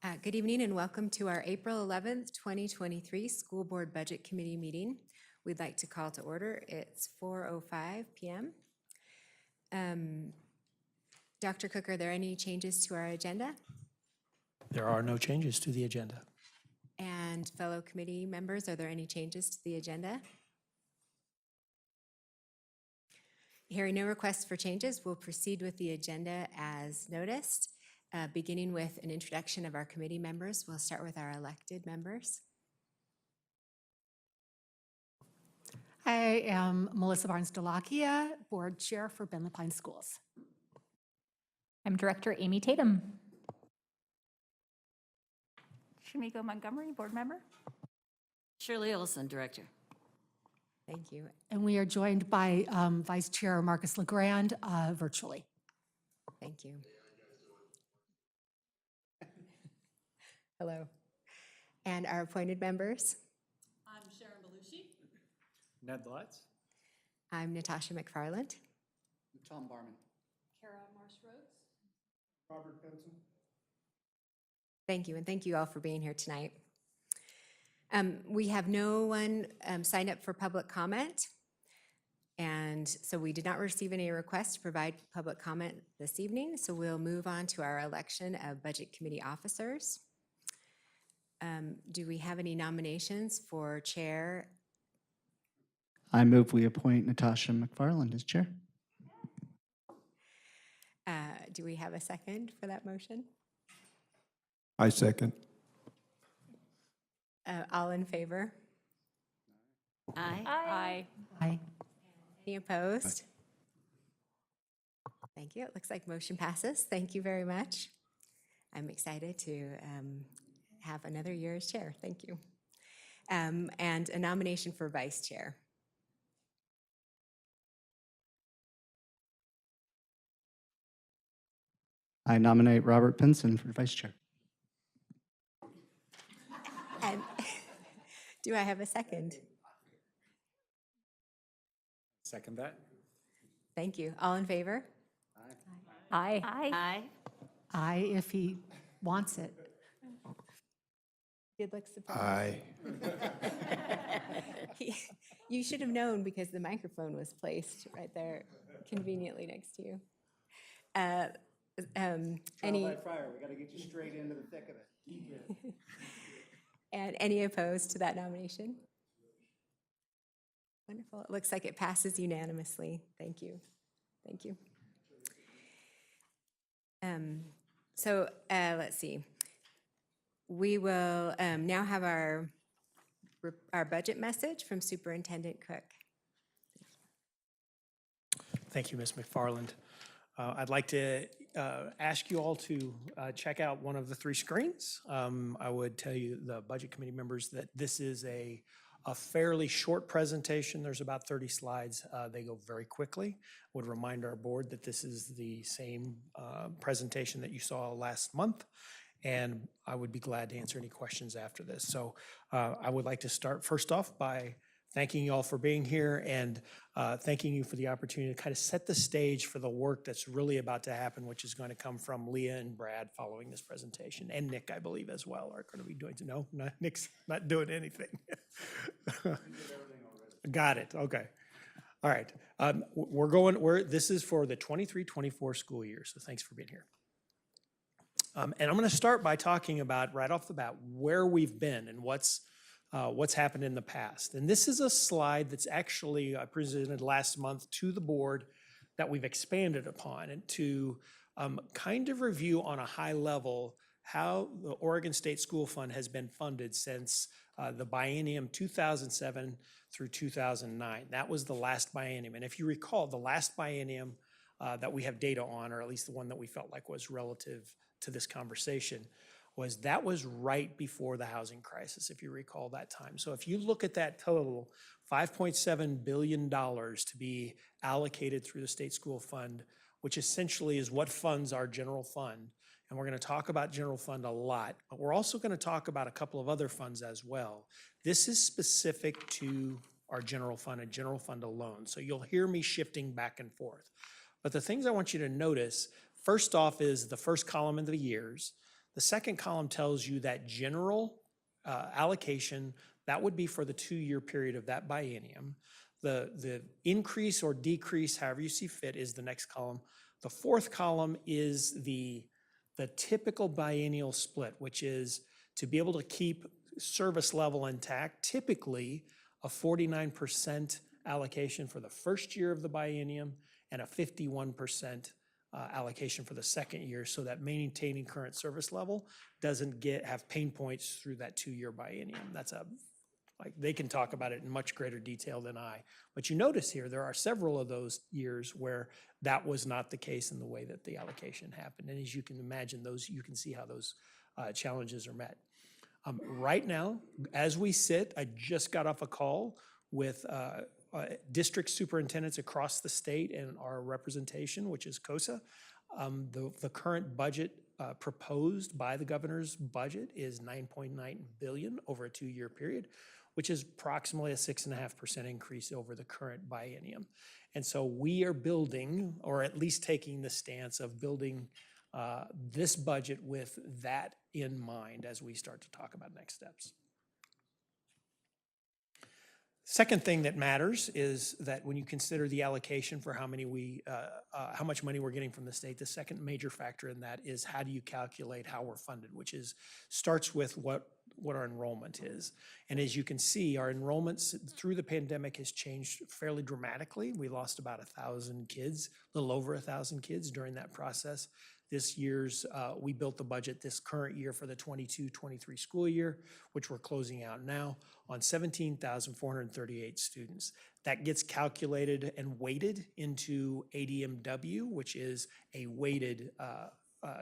Good evening and welcome to our April 11th, 2023 School Board Budget Committee meeting. We'd like to call to order. It's 4:05 p.m. Dr. Cook, are there any changes to our agenda? There are no changes to the agenda. And fellow committee members, are there any changes to the agenda? Hearing no requests for changes, we'll proceed with the agenda as noticed. Beginning with an introduction of our committee members, we'll start with our elected members. I am Melissa Barnes-Delakia, Board Chair for Bentley Pines Schools. I'm Director Amy Tatum. Shamiko Montgomery, Board Member. Shirley Olson, Director. Thank you. And we are joined by Vice Chair Marcus LeGrand virtually. Thank you. Hello. And our appointed members. I'm Sharon Belushi. Ned Lutz. I'm Natasha McFarland. Tom Barman. Kara Marsh Rhodes. Robert Benson. Thank you, and thank you all for being here tonight. We have no one signed up for public comment, and so we did not receive any requests to provide public comment this evening, so we'll move on to our election of Budget Committee officers. Do we have any nominations for chair? I move we appoint Natasha McFarland as chair. Do we have a second for that motion? I second. All in favor? Aye. Aye. Aye. Any opposed? Thank you. It looks like motion passes. Thank you very much. I'm excited to have another year as chair. Thank you. And a nomination for vice chair. I nominate Robert Benson for vice chair. And do I have a second? Second that. Thank you. All in favor? Aye. Aye. Aye. Aye, if he wants it. Did look surprised. Aye. You should have known because the microphone was placed right there conveniently next to you. Any fire, we gotta get you straight into the thick of it. and any opposed to that nomination? Wonderful. It looks like it passes unanimously. Thank you. Thank you. Let's see. We will now have our budget message from Superintendent Cook. Thank you, Ms. McFarland. I'd like to ask you all to check out one of the three screens. I would tell you, the Budget Committee members, that this is a fairly short presentation. There's about 30 slides. They go very quickly. Would remind our board that this is the same presentation that you saw last month, and I would be glad to answer any questions after this. So I would like to start first off by thanking you all for being here and thanking you for the opportunity to kind of set the stage for the work that's really about to happen, which is going to come from Leah and Brad following this presentation, and Nick, I believe, as well, are going to be doing. No, Nick's not doing anything. Got it. Okay. All right. This is for the 23-24 school year, so thanks for being here. And I'm going to start by talking about, right off the bat, where we've been and what's happened in the past. And this is a slide that's actually I presented last month to the board that we've expanded upon, and to kind of review on a high level how the Oregon State School Fund has been funded since the biennium 2007 through 2009. That was the last biennium. And if you recall, the last biennium that we have data on, or at least the one that we felt like was relative to this conversation, was right before the housing crisis, if you recall that time. So if you look at that total, $5.7 billion to be allocated through the state school fund, which essentially is what funds our general fund. And we're going to talk about general fund a lot, but we're also going to talk about a couple of other funds as well. This is specific to our general fund and general fund alone. So you'll hear me shifting back and forth. But the things I want you to notice, first off, is the first column in the years. The second column tells you that general allocation, that would be for the 2-year period of that biennium. The increase or decrease, however you see fit, is the next column. The fourth column is the typical biennial split, which is to be able to keep service level intact, typically a 49% allocation for the first year of the biennium and a 51% allocation for the second year, so that maintaining current service level doesn't have pain points through that 2-year biennium. Like they can talk about it in much greater detail than I. But you notice here, there are several of those years where that was not the case in the way that the allocation happened. And as you can imagine, you can see how those challenges are met. Right now, as we sit, I just got off a call with district superintendents across the state and our representation, which is COSA. The current budget proposed by the governor's budget is $9.9 billion over a 2-year period, which is approximately a 6.5% increase over the current biennium. And so we are building, or at least taking the stance of building this budget with that in mind as we start to talk about next steps. Second thing that matters is that when you consider the allocation for how much money we're getting from the state, the second major factor in that is how do you calculate how we're funded, which starts with what our enrollment is. And as you can see, our enrollments through the pandemic has changed fairly dramatically. We lost about 1,000 kids, a little over 1,000 kids during that process. We built the budget this current year for the 22-23 school year, which we're closing out now, on 17,438 students. That gets calculated and weighted into ADMW, which is a weighted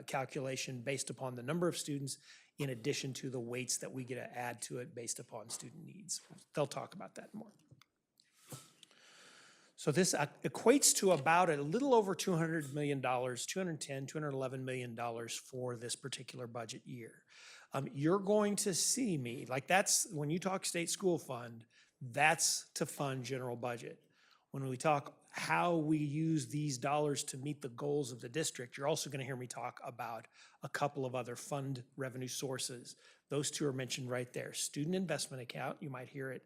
calculation based upon the number of students in addition to the weights that we get to add to it based upon student needs. They'll talk about that more. So this equates to about a little over $200 million, $211 million for this particular budget year. You're going to see me, like that's, when you talk state school fund, that's to fund general budget. When we talk how we use these dollars to meet the goals of the district, you're also going to hear me talk about a couple of other fund revenue sources. Those two are mentioned right there. Student investment account, you might hear it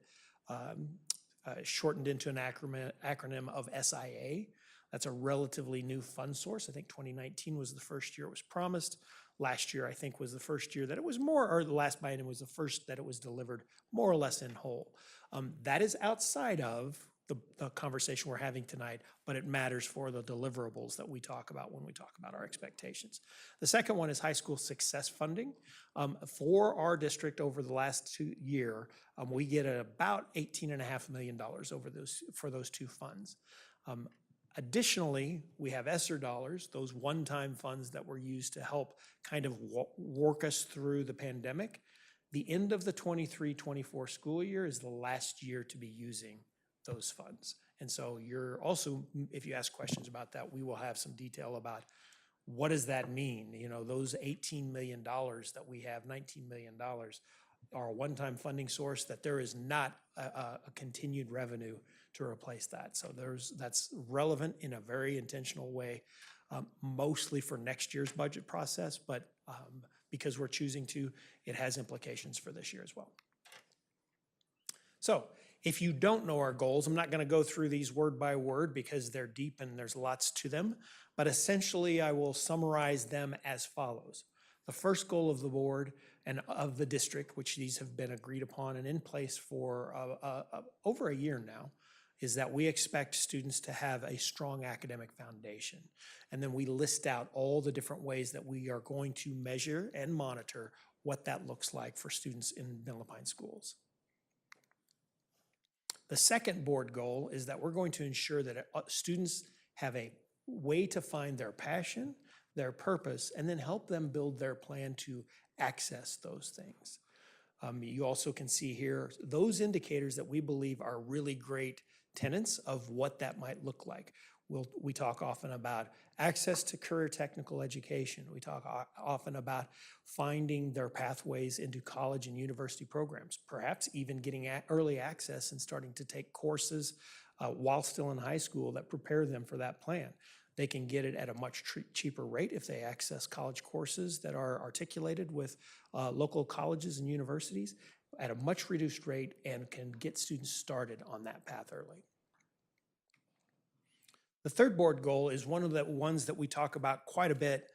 shortened into an acronym of SIA. That's a relatively new fund source. I think 2019 was the first year it was promised. Last year, I think, was the first year that it was or the last biennium was the first that it was delivered more or less in whole. That is outside of the conversation we're having tonight, but it matters for the deliverables that we talk about when we talk about our expectations. The second one is high school success funding. For our district over the last year, we get about $18.5 million for those two funds. Additionally, we have ESSER dollars, those one-time funds that were used to help kind of work us through the pandemic. The end of the 23-24 school year is the last year to be using those funds. And so you're also, if you ask questions about that, we will have some detail about what does that mean? You know, those $18 million that we have, $19 million, are a one-time funding source, that there is not a continued revenue to replace that. So that's relevant in a very intentional way, mostly for next year's budget process, but because we're choosing to, it has implications for this year as well. So if you don't know our goals, I'm not going to go through these word by word because they're deep and there's lots to them, but essentially I will summarize them as follows. The first goal of the board and of the district, which these have been agreed upon and in place for over a year now, is that we expect students to have a strong academic foundation. And then we list out all the different ways that we are going to measure and monitor what that looks like for students in Middle Pine schools. The second board goal is that we're going to ensure that students have a way to find their passion, their purpose, and then help them build their plan to access those things. You also can see here those indicators that we believe are really great tenets of what that might look like. We talk often about access to career technical education. We talk often about finding their pathways into college and university programs, perhaps even getting early access and starting to take courses while still in high school that prepare them for that plan. They can get it at a much cheaper rate if they access college courses that are articulated with local colleges and universities at a much reduced rate and can get students started on that path early. The third board goal is one of the ones that we talk about quite a bit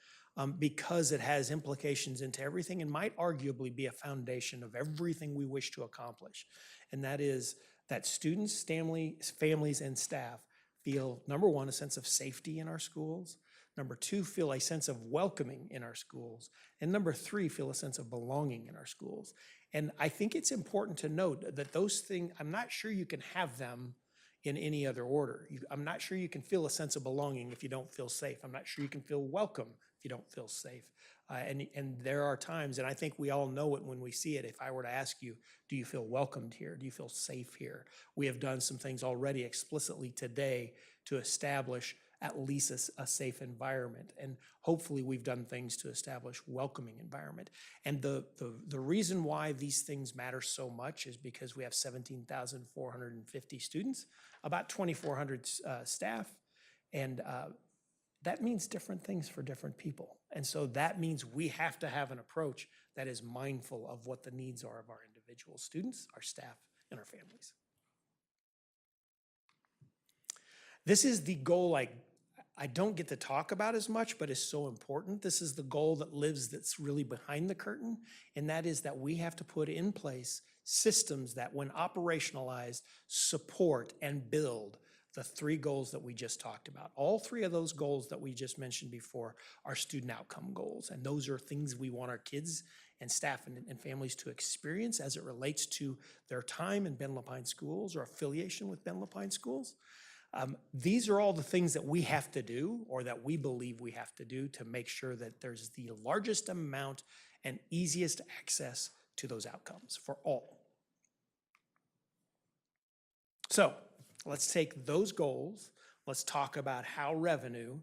because it has implications into everything and might arguably be a foundation of everything we wish to accomplish. And that is that students, families, and staff feel, number one, a sense of safety in our schools. Number two, feel a sense of welcoming in our schools. And number three, feel a sense of belonging in our schools. And I think it's important to note that those things, I'm not sure you can have them in any other order. I'm not sure you can feel a sense of belonging if you don't feel safe. I'm not sure you can feel welcome if you don't feel safe. And there are times, and I think we all know it when we see it. If I were to ask you, do you feel welcomed here? Do you feel safe here? We have done some things already explicitly today to establish at least a safe environment. And hopefully we've done things to establish welcoming environment. And the reason why these things matter so much is because we have 17,450 students, about 2,400 staff, and that means different things for different people. And so that means we have to have an approach that is mindful of what the needs are of our individual students, our staff, and our families. This is the goal I don't get to talk about as much, but is so important. This is the goal that lives that's really behind the curtain, and that is that we have to put in place systems that, when operationalized, support and build the three goals that we just talked about. All three of those goals that we just mentioned before are student outcome goals, and those are things we want our kids and staff and families to experience as it relates to their time in Ben Lapine schools or affiliation with Ben Lapine schools. These are all the things that we have to do, or that we believe we have to do, to make sure that there's the largest amount and easiest access to those outcomes for all. So let's take those goals. Let's talk about how revenue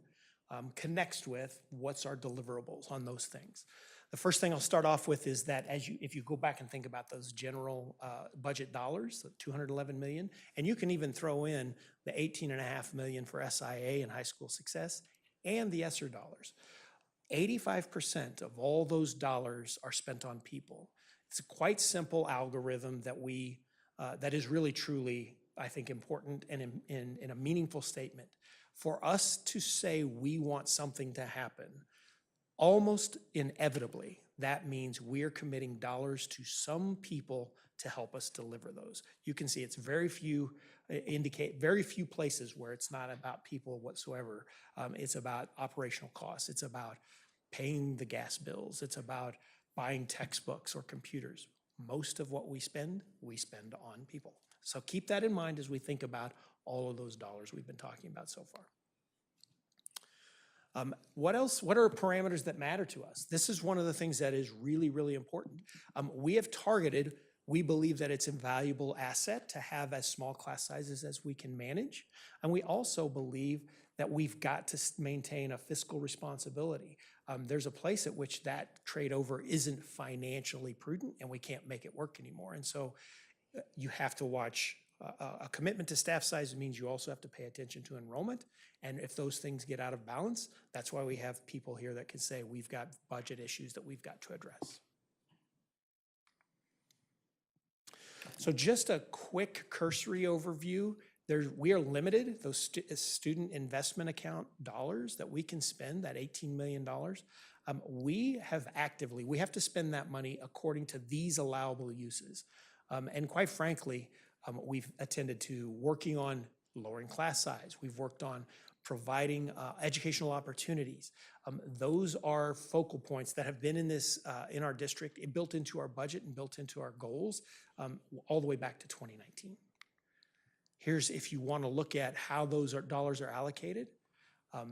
connects with what's our deliverables on those things. The first thing I'll start off with is that if you go back and think about those general budget dollars, the $211 million, and you can even throw in the $18.5 million for SIA and high school success and the ESSER dollars, 85% of all those dollars are spent on people. It's a quite simple algorithm that is really truly, I think, important and in a meaningful statement. For us to say we want something to happen, almost inevitably, that means we're committing dollars to some people to help us deliver those. You can see it's very few places where it's not about people whatsoever. It's about operational costs. It's about paying the gas bills. It's about buying textbooks or computers. Most of what we spend on people. So keep that in mind as we think about all of those dollars we've been talking about so far. What else? What are parameters that matter to us? This is one of the things that is really, really important. We have targeted, we believe that it's a valuable asset to have as small class sizes as we can manage. And we also believe that we've got to maintain a fiscal responsibility. There's a place at which that trade over isn't financially prudent and we can't make it work anymore. And so you have to watch. A commitment to staff size means you also have to pay attention to enrollment. And if those things get out of balance, that's why we have people here that can say we've got budget issues that we've got to address. So just a quick cursory overview. We are limited, those student investment account dollars that we can spend, that $18 million. We have to spend that money according to these allowable uses. And quite frankly, we've attended to working on lowering class size. We've worked on providing educational opportunities. Those are focal points that have been in our district, built into our budget and built into our goals all the way back to 2019. Here's, if you want to look at how those dollars are allocated. I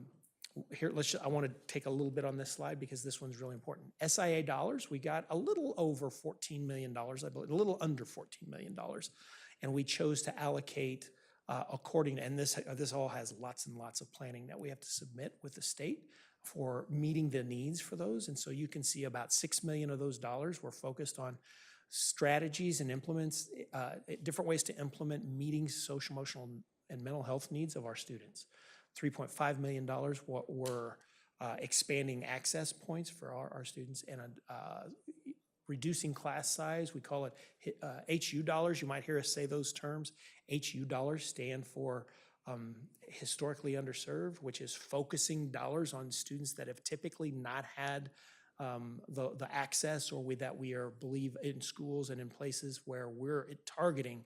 want to take a little bit on this slide because this one's really important. SIA dollars, we got a little over $14 million, I believe, a little under $14 million. And we chose to allocate according, and this all has lots and lots of planning that we have to submit with the state for meeting the needs for those. And so you can see about $6 million of those dollars were focused on strategies and different ways to implement meeting social, emotional, and mental health needs of our students. $3.5 million were expanding access points for our students and reducing class size. We call it HU dollars. You might hear us say those terms. HU dollars stand for historically underserved, which is focusing dollars on students that have typically not had the access or that we believe in schools and in places where we're targeting,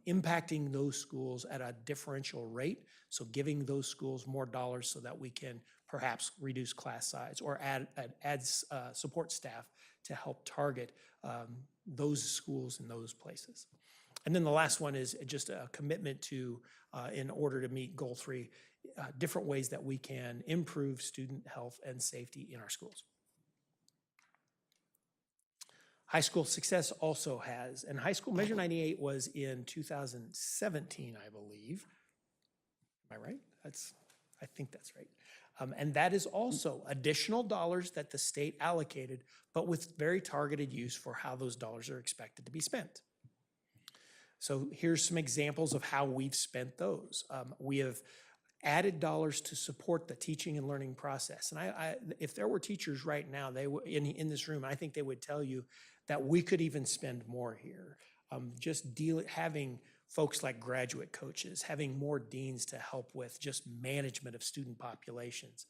impacting those schools at a differential rate. So giving those schools more dollars so that we can perhaps reduce class size or add support staff to help target those schools in those places. And then the last one is just a commitment to, in order to meet goal 3, different ways that we can improve student health and safety in our schools. High school success also has, and High School Measure 98 was in 2017, I believe. Am I right? I think that's right. And that is also additional dollars that the state allocated, but with very targeted use for how those dollars are expected to be spent. So here's some examples of how we've spent those. We have added dollars to support the teaching and learning process. And if there were teachers right now, they in this room, I think they would tell you that we could even spend more here. Having folks like graduate coaches, having more deans to help with just management of student populations.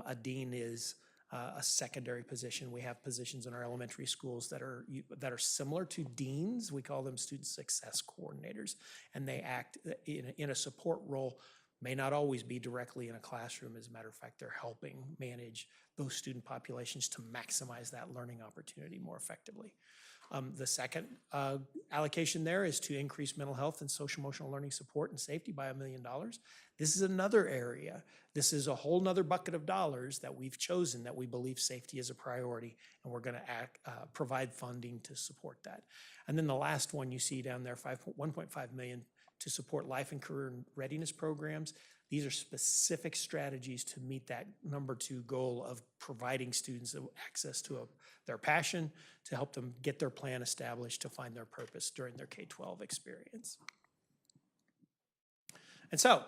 A dean is a secondary position. We have positions in our elementary schools that are similar to deans. We call them student success coordinators, and they act in a support role. May not always be directly in a classroom. As a matter of fact, they're helping manage those student populations to maximize that learning opportunity more effectively. The second allocation there is to increase mental health and social emotional learning support and safety by $1 million. This is another area. This is a whole nother bucket of dollars that we've chosen that we believe safety is a priority, and we're going to provide funding to support that. And then the last one you see down there, $1.5 million to support life and career readiness programs. These are specific strategies to meet that number 2 goal of providing students access to their passion, to help them get their plan established, to find their purpose during their K-12 experience. And so,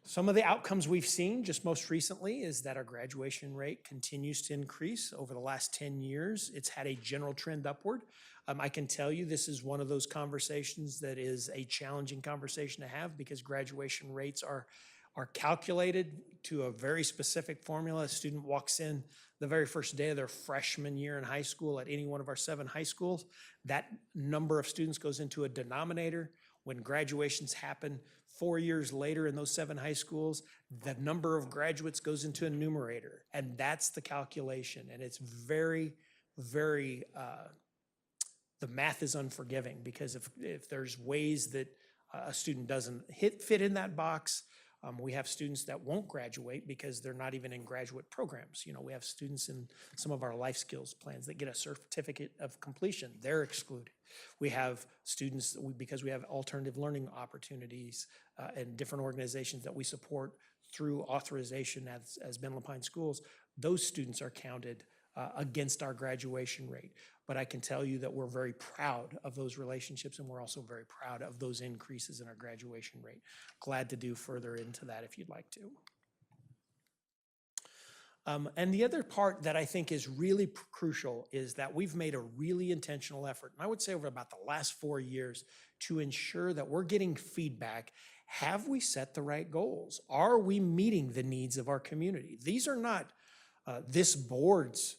some of the outcomes we've seen just most recently is that our graduation rate continues to increase. Over the last 10 years, it's had a general trend upward. I can tell you this is one of those conversations that is a challenging conversation to have because graduation rates are calculated to a very specific formula. A student walks in the very first day of their freshman year in high school at any one of our 7 high schools. That number of students goes into a denominator. When graduations happen 4 years later in those 7 high schools, the number of graduates goes into a numerator. And that's the calculation. And it's very, very, the math is unforgiving because if there's ways that a student doesn't fit in that box, we have students that won't graduate because they're not even in graduate programs. You know, we have students in some of our life skills plans that get a certificate of completion. They're excluded. We have students, because we have alternative learning opportunities and different organizations that we support through authorization as Benton Pine Schools, those students are counted against our graduation rate. But I can tell you that we're very proud of those relationships, and we're also very proud of those increases in our graduation rate. Glad to do further into that if you'd like to. And the other part that I think is really crucial is that we've made a really intentional effort, and I would say over about the last 4 years, to ensure that we're getting feedback. Have we set the right goals? Are we meeting the needs of our community? These are not this board's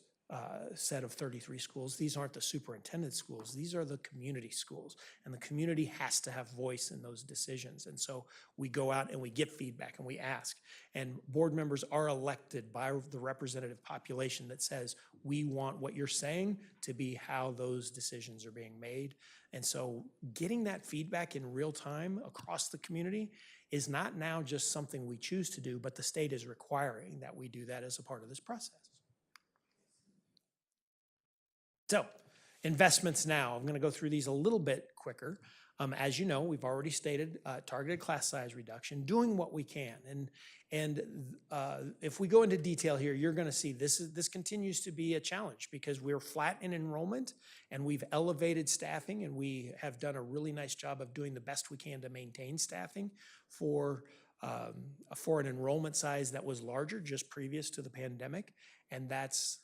set of 33 schools. These aren't the superintendent schools. These are the community schools, and the community has to have voice in those decisions. And so we go out and we get feedback and we ask, and board members are elected by the representative population that says, we want what you're saying to be how those decisions are being made. And so getting that feedback in real time across the community is not now just something we choose to do, but the state is requiring that we do that as a part of this process. So, investments now. I'm going to go through these a little bit quicker. As you know, we've already stated targeted class size reduction, doing what we can. And if we go into detail here, you're going to see this continues to be a challenge because we're flat in enrollment and we've elevated staffing, and we have done a really nice job of doing the best we can to maintain staffing for for an enrollment size that was larger just previous to the pandemic. And that's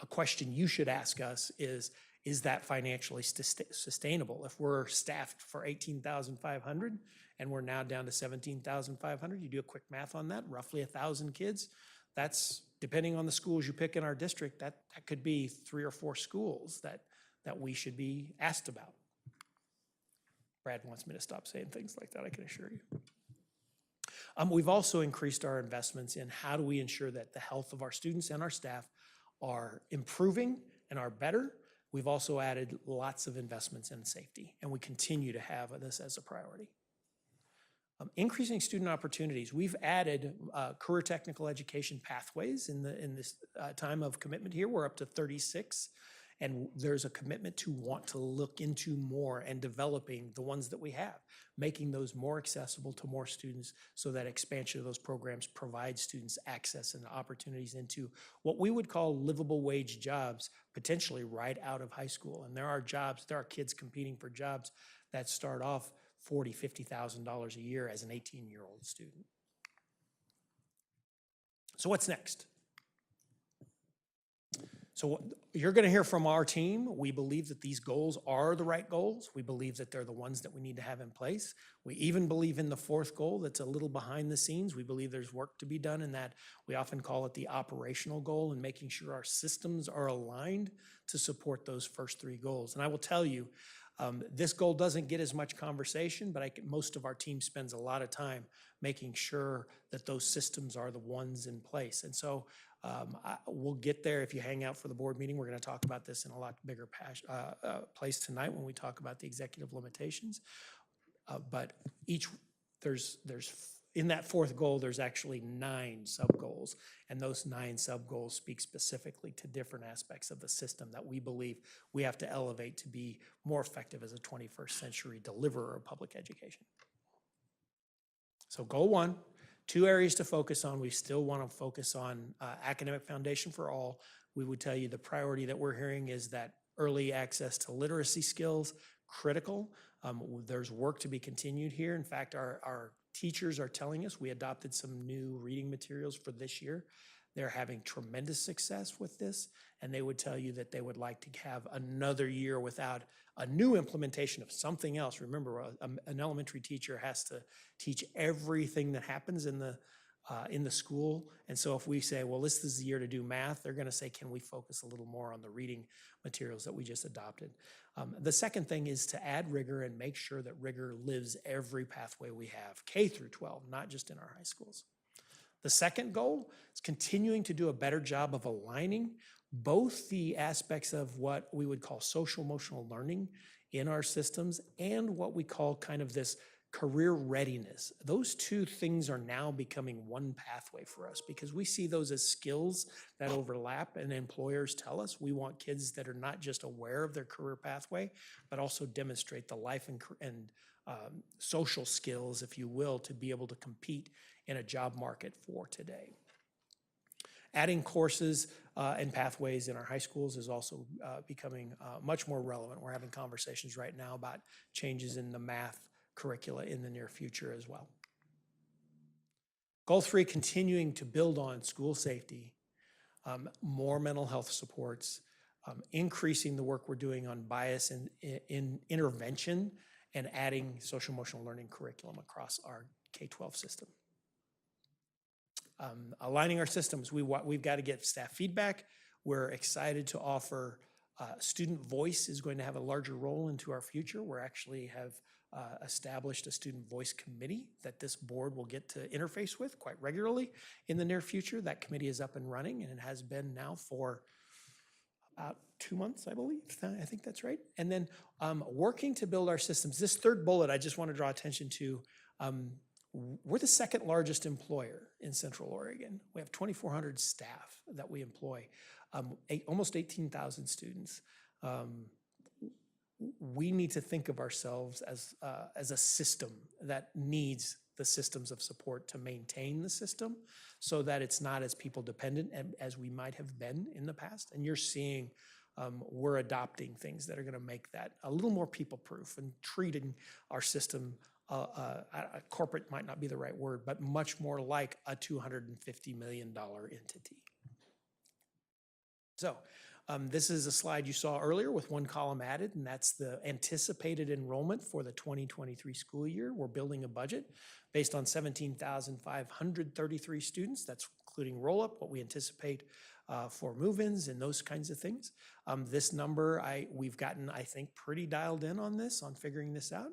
a question you should ask us is that financially sustainable? If we're staffed for 18,500 and we're now down to 17,500, you do a quick math on that, roughly 1,000 kids. That's, depending on the schools you pick in our district, that could be 3 or 4 schools that we should be asked about. Brad wants me to stop saying things like that, I can assure you. We've also increased our investments in how do we ensure that the health of our students and our staff are improving and are better. We've also added lots of investments in safety, and we continue to have this as a priority. Increasing student opportunities. We've added career technical education pathways in this time of commitment here. We're up to 36, and there's a commitment to want to look into more and developing the ones that we have, making those more accessible to more students so that expansion of those programs provides students access and opportunities into what we would call livable wage jobs, potentially right out of high school. And there are kids competing for jobs that start off $40,000, $50,000 a year as an 18-year-old student. So what's next? So you're going to hear from our team. We believe that these goals are the right goals. We believe that they're the ones that we need to have in place. We even believe in the 4th goal that's a little behind the scenes. We believe there's work to be done in that. We often call it the operational goal and making sure our systems are aligned to support those first 3 goals. And I will tell you, this goal doesn't get as much conversation, but most of our team spends a lot of time making sure that those systems are the ones in place. And so we'll get there. If you hang out for the board meeting, we're going to talk about this in a lot bigger place tonight when we talk about the executive limitations. But there's in that 4th goal, there's actually 9 sub-goals, and those 9 sub-goals speak specifically to different aspects of the system that we believe we have to elevate to be more effective as a 21st century deliverer of public education. So goal 1, 2 areas to focus on. We still want to focus on academic foundation for all. We would tell you the priority that we're hearing is that early access to literacy skills, critical. There's work to be continued here. In fact, our teachers are telling us we adopted some new reading materials for this year. They're having tremendous success with this, and they would tell you that they would like to have another year without a new implementation of something else. Remember, an elementary teacher has to teach everything that happens in the school. And so if we say, well, this is the year to do math, they're going to say, can we focus a little more on the reading materials that we just adopted? The second thing is to add rigor and make sure that rigor lives every pathway we have, K through 12, not just in our high schools. The second goal is continuing to do a better job of aligning both the aspects of what we would call social emotional learning in our systems and what we call kind of this career readiness. Those 2 things are now becoming one pathway for us because we see those as skills that overlap, and employers tell us we want kids that are not just aware of their career pathway, but also demonstrate the life and social skills, if you will, to be able to compete in a job market for today. Adding courses and pathways in our high schools is also becoming much more relevant. We're having conversations right now about changes in the math curricula in the near future as well. Goal 3, continuing to build on school safety, more mental health supports, increasing the work we're doing on bias in intervention, and adding social emotional learning curriculum across our K-12 system. Aligning our systems, we've got to get staff feedback. We're excited to offer student voice is going to have a larger role into our future. We actually have established a student voice committee that this board will get to interface with quite regularly in the near future. That committee is up and running, and it has been now for about 2 months, I believe. I think that's right. And then working to build our systems. This 3rd bullet, I just want to draw attention to. We're the 2nd largest employer in Central Oregon. We have 2,400 staff that we employ, almost 18,000 students. We need to think of ourselves as a system that needs the systems of support to maintain the system so that it's not as people dependent as we might have been in the past. And you're seeing we're adopting things that are going to make that a little more people proof and treating our system corporate might not be the right word, but much more like a $250 million entity. So this is a slide you saw earlier with one column added, and that's the anticipated enrollment for the 2023 school year. We're building a budget based on 17,533 students. That's including roll-up, what we anticipate for move-ins and those kinds of things. This number, we've gotten, I think, pretty dialed in on this, on figuring this out.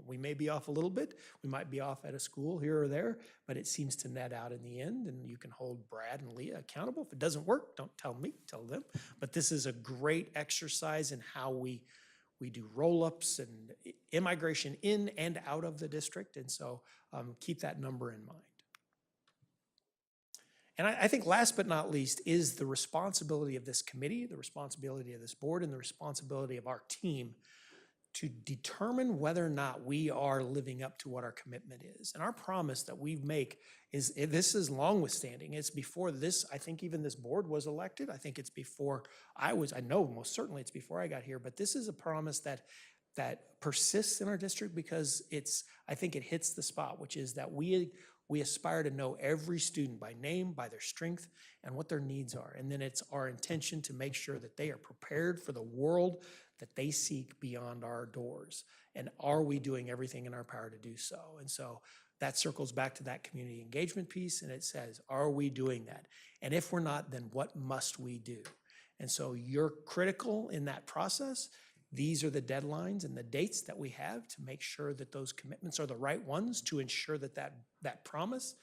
We may be off a little bit. We might be off at a school here or there, but it seems to net out in the end, and you can hold Brad and Leah accountable. If it doesn't work, don't tell me, tell them. But this is a great exercise in how we do roll-ups and immigration in and out of the district, and so keep that number in mind. And I think last but not least is the responsibility of this committee, the responsibility of this board, and the responsibility of our team to determine whether or not we are living up to what our commitment is. And our promise that we make is, this is long withstanding. It's before this, I think even this board was elected. I think it's before I know most certainly it's before I got here, but this is a promise that persists in our district because I think it hits the spot, which is that we aspire to know every student by name, by their strength, and what their needs are. And then it's our intention to make sure that they are prepared for the world that they seek beyond our doors. And are we doing everything in our power to do so? And so that circles back to that community engagement piece, and it says, are we doing that? And if we're not, then what must we do? And so you're critical in that process. These are the deadlines and the dates that we have to make sure that those commitments are the right ones, to ensure that that promise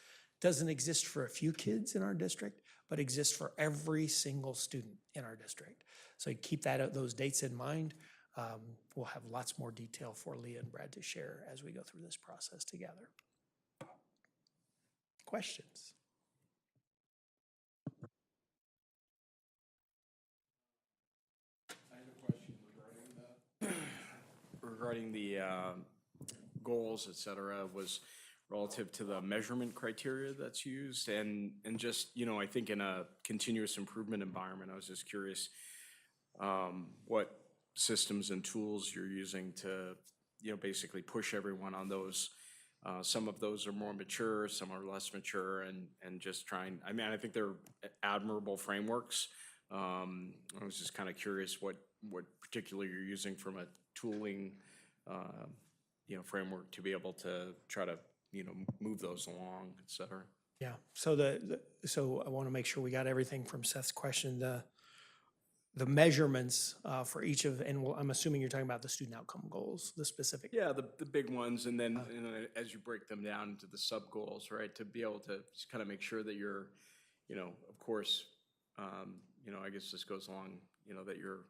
doesn't exist for a few kids in our district, but exists for every single student in our district. So keep those dates in mind. We'll have lots more detail for Leah and Brad to share as we go through this process together. Questions? Regarding the goals, et cetera, was relative to the measurement criteria that's used, and just, I think in a continuous improvement environment, I was just curious what systems and tools you're using to, basically push everyone on those. Some of those are more mature, some are less mature, and just trying, I think they're admirable frameworks. I was just kind of curious what particularly you're using from a tooling framework to be able to try to, move those along, et cetera. Yeah, so so I want to make sure we got everything from Seth's question. The measurements for each of, and I'm assuming you're talking about the student outcome goals, the specific. Yeah, the big ones, and then as you break them down into the sub goals, right, to be able to just kind of make sure that you're, of course, I guess this goes along, that you're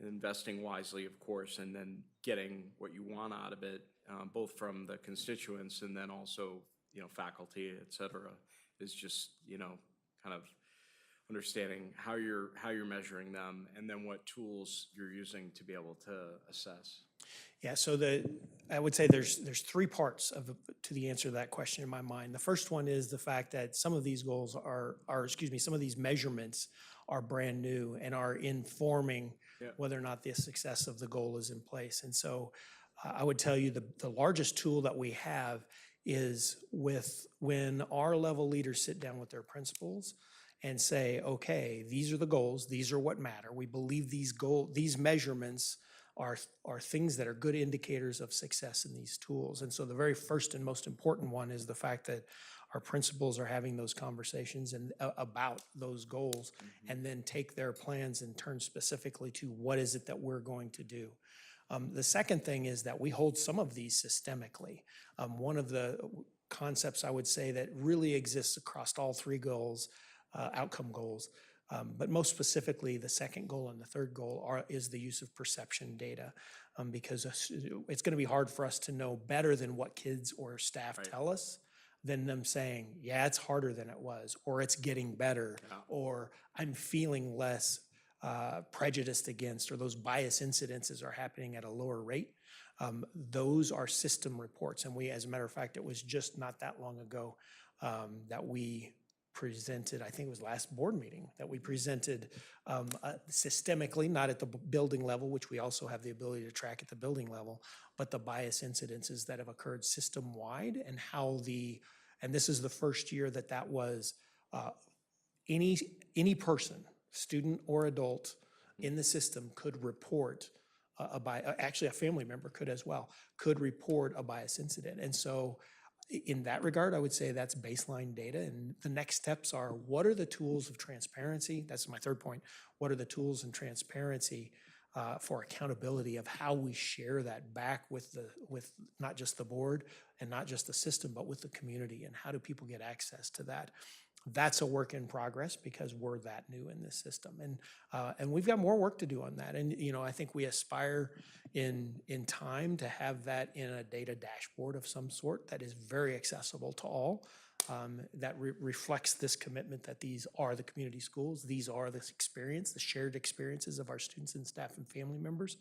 investing wisely, of course, and then getting what you want out of it, both from the constituents and then also, faculty, et cetera, is just, kind of understanding how you're measuring them, and then what tools you're using to be able to assess. Yeah, so I would say there's three parts to the answer to that question in my mind. The first one is the fact that some of these goals some of these measurements are brand new and are informing whether or not the success of the goal is in place. And so I would tell you the largest tool that we have is when our level leaders sit down with their principals and say, okay, these are the goals, these are what matter. We believe these measurements are things that are good indicators of success in these tools. And so the very first and most important one is the fact that our principals are having those conversations and about those goals, and then take their plans and turn specifically to what is it that we're going to do. The second thing is that we hold some of these systemically. One of the concepts I would say that really exists across all three goals, outcome goals, but most specifically the second goal and the third goal is the use of perception data, because it's going to be hard for us to know better than what kids or staff tell us than them saying, yeah, it's harder than it was, or it's getting better, or I'm feeling less prejudiced against, or those bias incidences are happening at a lower rate. Those are system reports. And we, as a matter of fact, it was just not that long ago that we presented, I think it was last board meeting, that we presented systemically, not at the building level, which we also have the ability to track at the building level, but the bias incidences that have occurred system-wide and how and this is the first year that was any person, student or adult in the system could report actually a family member could as well, could report a bias incident. And so in that regard, I would say that's baseline data. And the next steps are, what are the tools of transparency? That's my third point. What are the tools and transparency for accountability of how we share that back with not just the board and not just the system, but with the community, and how do people get access to that? That's a work in progress because we're that new in this system, and we've got more work to do on that. And I think we aspire in time to have that in a data dashboard of some sort that is very accessible to all. That reflects this commitment that these are the community schools. These are the shared experiences of our students and staff and family members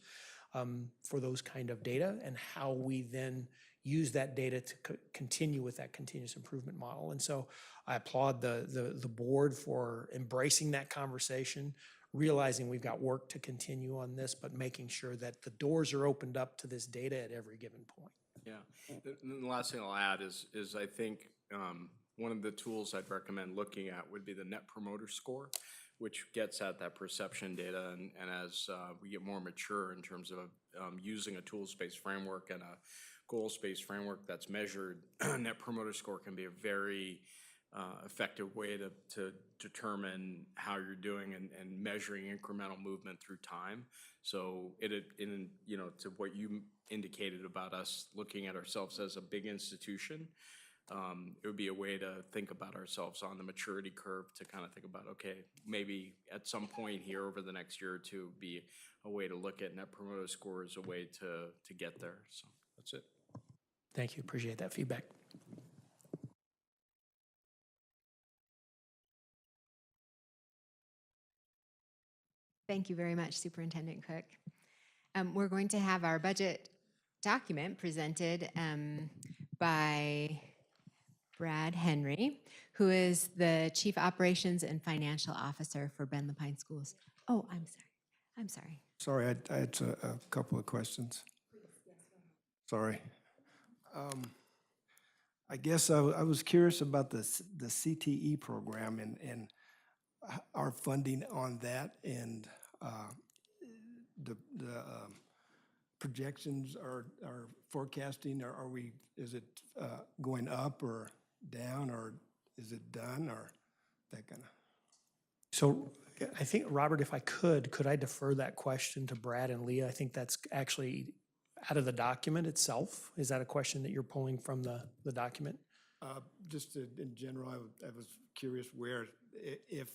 for those kind of data, and how we then use that data to continue with that continuous improvement model. And so I applaud the board for embracing that conversation, realizing we've got work to continue on this, but making sure that the doors are opened up to this data at every given point. Yeah, the last thing I'll add is I think one of the tools I'd recommend looking at would be the Net Promoter Score, which gets at that perception data. And as we get more mature in terms of using a tools-based framework and a goals-based framework that's measured, Net Promoter Score can be a very effective way to determine how you're doing and measuring incremental movement through time. So to what you indicated about us looking at ourselves as a big institution, it would be a way to think about ourselves on the maturity curve, to kind of think about, okay, maybe at some point here over the next year or two, be a way to look at Net Promoter Score as a way to get there. So that's it. Thank you. Appreciate that feedback. Thank you very much, Superintendent Cook. We're going to have our budget document presented by Brad Henry, who is the Chief Operations and Financial Officer for Bend the Pine Schools. Oh, I'm sorry. Sorry, I had a couple of questions. Sorry. I guess I was curious about the CTE program and our funding on that, and the projections are forecasting. Is it going up or down, or is it done, or that kind of? So I think, Robert, if I could I defer that question to Brad and Leah? I think that's actually out of the document itself. Is that a question that you're pulling from the document? Just in general, I was curious where it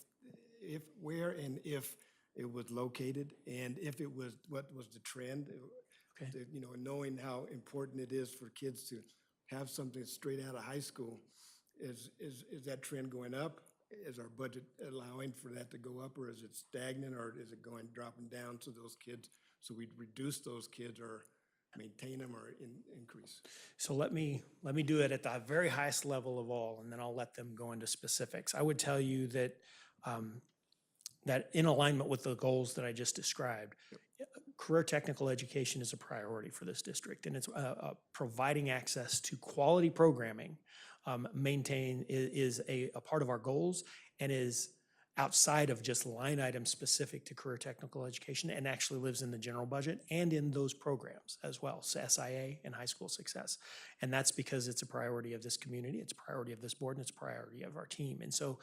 was located, and if it was, what was the trend? Okay. Knowing how important it is for kids to have something straight out of high school, is that trend going up? Is our budget allowing for that to go up, or is it stagnant, or is it dropping down to those kids? So we reduce those kids, or maintain them, or increase? So let me do it at the very highest level of all, and then I'll let them go into specifics. I would tell you that that in alignment with the goals that I just described, career technical education is a priority for this district, and it's providing access to quality programming is a part of our goals, and is outside of just line items specific to career technical education, and actually lives in the general budget and in those programs as well, so SIA and high school success. And that's because it's a priority of this community, it's a priority of this board, and it's a priority of our team. And so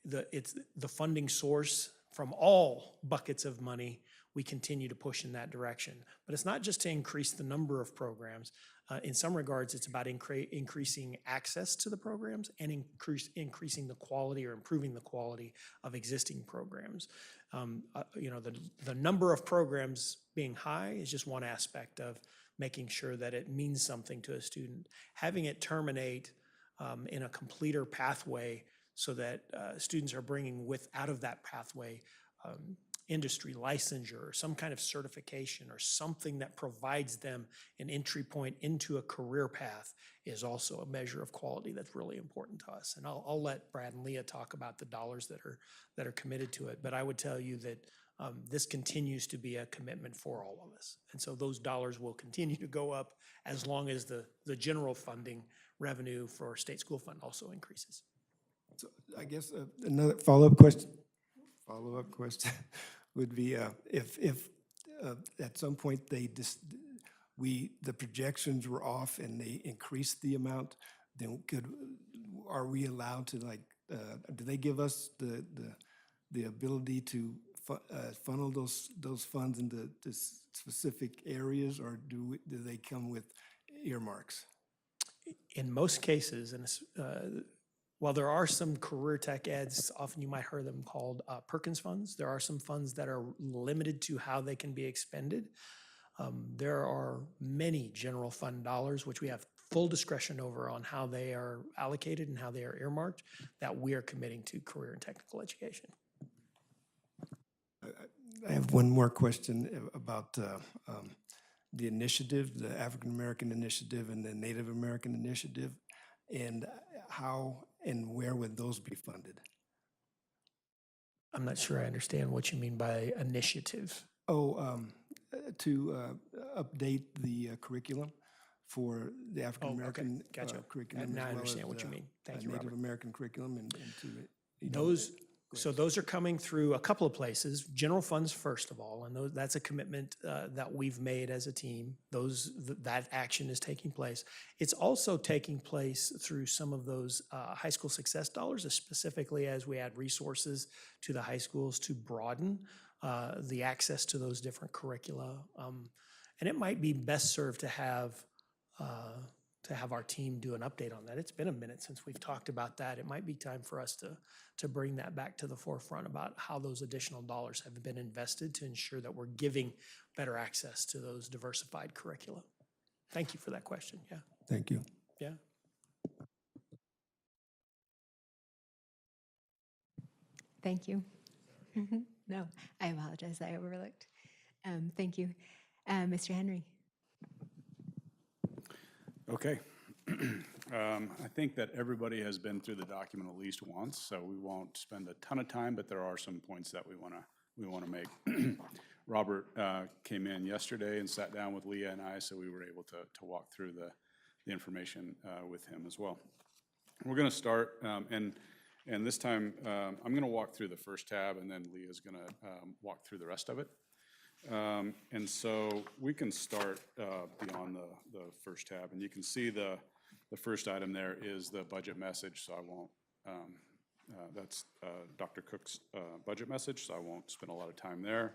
it's the funding source from all buckets of money. We continue to push in that direction. But it's not just to increase the number of programs. In some regards, it's about increasing access to the programs and increasing the quality or improving the quality of existing programs. The number of programs being high is just one aspect of making sure that it means something to a student. Having it terminate in a completer pathway so that students are bringing out of that pathway industry licensure or some kind of certification or something that provides them an entry point into a career path is also a measure of quality that's really important to us. And I'll let Brad and Leah talk about the dollars that are committed to it. But I would tell you that this continues to be a commitment for all of us. And so those dollars will continue to go up as long as the general funding revenue for state school fund also increases. So I guess another follow-up question would be if at some point the projections were off and they increased the amount, then are we allowed to do they give us the ability to funnel those funds into specific areas, or do they come with earmarks? In most cases, and while there are some career tech eds, often you might hear them called Perkins funds, there are some funds that are limited to how they can be expended. There are many general fund dollars, which we have full discretion over on how they are allocated and how they are earmarked, that we are committing to career and technical education. I have one more question about the initiative, the African American Initiative and the Native American Initiative, and how and where would those be funded? I'm not sure I understand what you mean by initiative. To update the curriculum for the African American Gotcha. curriculum. Now I as well understand as what you the, mean. Thank you, Native Robert. American curriculum and to Those are coming through a couple of places. General funds, first of all, and that's a commitment that we've made as a team. That action is taking place. It's also taking place through some of those high school success dollars, specifically as we add resources to the high schools to broaden the access to those different curricula. And it might be best served to have our team do an update on that. It's been a minute since we've talked about that. It might be time for us to bring that back to the forefront about how those additional dollars have been invested to ensure that we're giving better access to those diversified curricula. Thank you for that question. Yeah. Thank you. Yeah. Thank you. No, I apologize. I overlooked. Thank you. Mr. Henry. Okay. I think that everybody has been through the document at least once, so we won't spend a ton of time, but there are some points that we want to make. Robert came in yesterday and sat down with Leah and I, so we were able to walk through the information with him as well. We're going to start, and this time I'm going to walk through the first tab, and then Leah's going to walk through the rest of it. And so we can start beyond the first tab, and you can see the first item there is the budget message, so I won't, that's Dr. Cook's budget message, so I won't spend a lot of time there.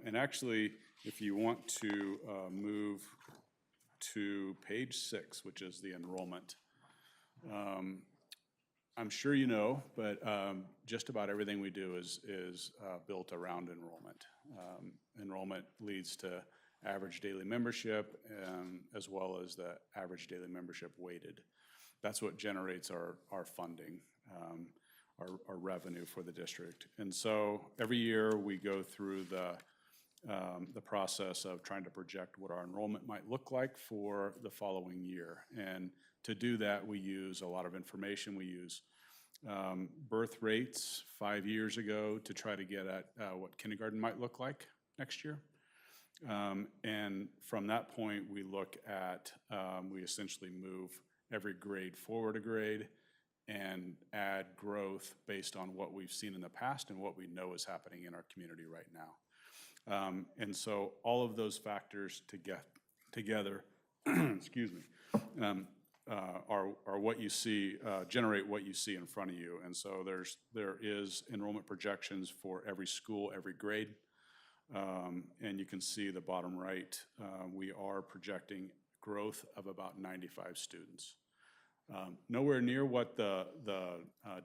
And actually, if you want to move to page 6, which is the enrollment, I'm sure you know, but just about everything we do is built around enrollment. Enrollment leads to average daily membership as well as the average daily membership weighted. That's what generates our funding, our revenue for the district. And so every year we go through the process of trying to project what our enrollment might look like for the following year. And to do that, we use a lot of information. We use birth rates 5 years ago to try to get at what kindergarten might look like next year. And from that point, we look at, we essentially move every grade forward a grade and add growth based on what we've seen in the past and what we know is happening in our community right now. And so all of those factors together, excuse me, are what you see, generate what you see in front of you. And so there is enrollment projections for every school, every grade. And you can see the bottom right, we are projecting growth of about 95 students. Nowhere near what the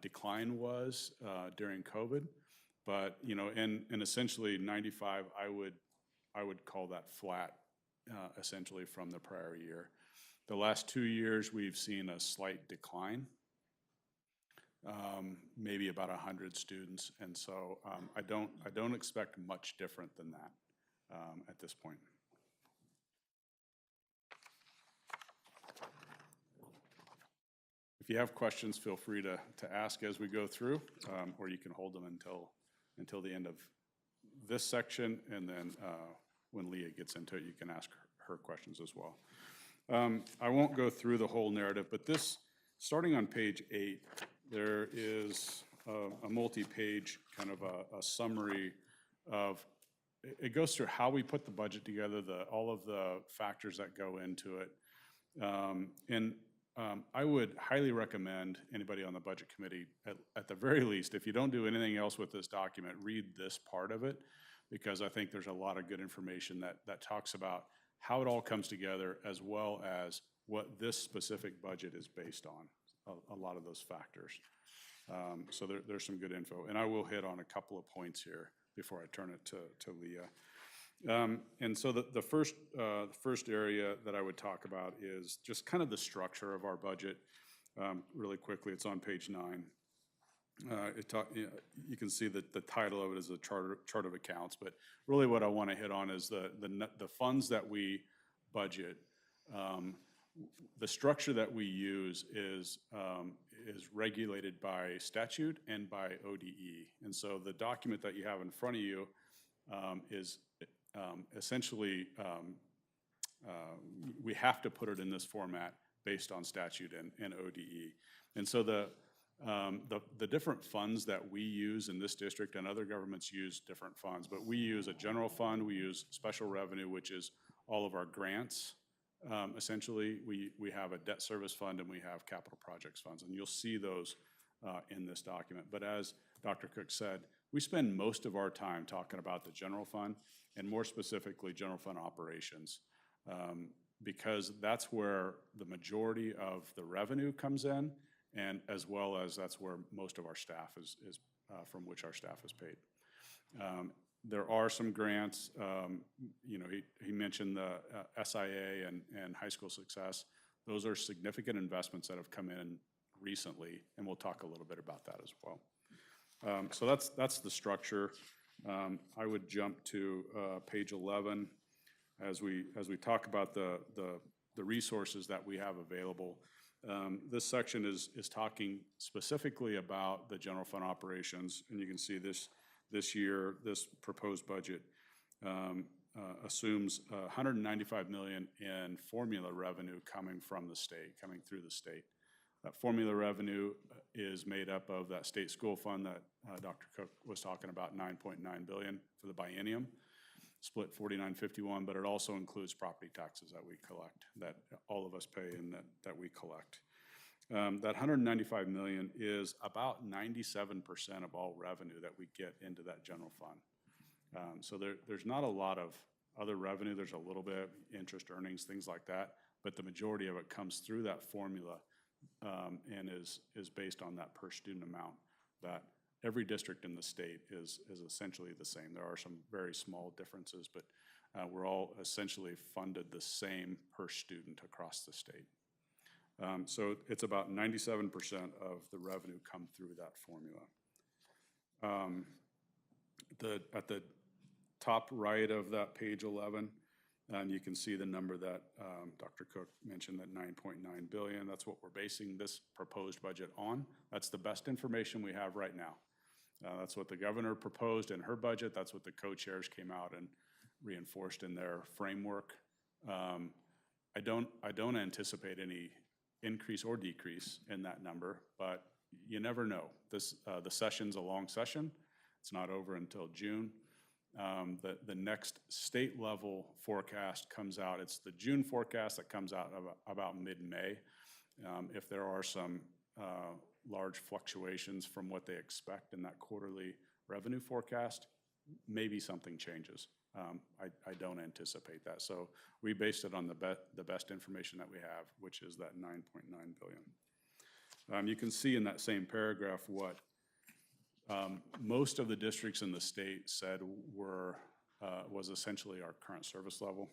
decline was during COVID, but and essentially 95, I would call that flat, essentially from the prior year. The last 2 years, we've seen a slight decline. maybe about 100 students. And so I don't expect much different than that at this point. If you have questions, feel free to ask as we go through, or you can hold them until the end of this section, and then when Leah gets into it, you can ask her questions as well. I won't go through the whole narrative, but this, starting on page 8, there is a multi-page kind of a summary of, it goes through how we put the budget together, all of the factors that go into it. I would highly recommend anybody on the budget committee, at the very least, if you don't do anything else with this document, read this part of it, because I think there's a lot of good information that talks about how it all comes together, as well as what this specific budget is based on, a lot of those factors. So there's some good info, and I will hit on a couple of points here before I turn it to Leah. And so the first area that I would talk about is just kind of the structure of our budget. Really quickly, it's on page 9. You can see that the title of it is a chart of accounts, but really what I want to hit on is the funds that we budget. The structure that we use is regulated by statute and by ODE. And so the document that you have in front of you is essentially, we have to put it in this format based on statute and ODE. And so the different funds that we use in this district, and other governments use different funds, but we use a general fund, we use special revenue, which is all of our grants. Essentially, we have a debt service fund and we have capital projects funds, and you'll see those in this document. But as Dr. Cook said, we spend most of our time talking about the general fund, and more specifically, general fund operations, because that's where the majority of the revenue comes in, and as well as that's where most of our staff is from which our staff is paid. There are some grants, he mentioned the SIA and High School Success. Those are significant investments that have come in recently, and we'll talk a little bit about that as well. So that's the structure. I would jump to page 11 as we talk about the resources that we have available. This section is talking specifically about the general fund operations, and you can see this year, this proposed budget assumes $195 million in formula revenue coming from the state, coming through the state. That formula revenue is made up of that state school fund that Dr. Cook was talking about, $9.9 billion for the biennium, split 49-51, but it also includes property taxes that we collect, that all of us pay and that we collect. That $195 million is about 97% of all revenue that we get into that general fund. So there's not a lot of other revenue. There's a little bit of interest earnings, things like that, but the majority of it comes through that formula and is based on that per student amount that every district in the state is essentially the same. There are some very small differences, but we're all essentially funded the same per student across the state. So it's about 97% of the revenue come through that formula. At the top right of that page 11, you can see the number that Dr. Cook mentioned, that $9.9 billion. That's what we're basing this proposed budget on. That's the best information we have right now. That's what the governor proposed in her budget. That's what the co-chairs came out and reinforced in their framework. I don't anticipate any increase or decrease in that number, but you never know. The session's a long session. It's not over until June. The next state level forecast comes out. It's the June forecast that comes out about mid-May. If there are some large fluctuations from what they expect in that quarterly revenue forecast, maybe something changes. I don't anticipate that. So we based it on the best information that we have, which is that $9.9 billion. You can see in that same paragraph what most of the districts in the state said was essentially our current service level.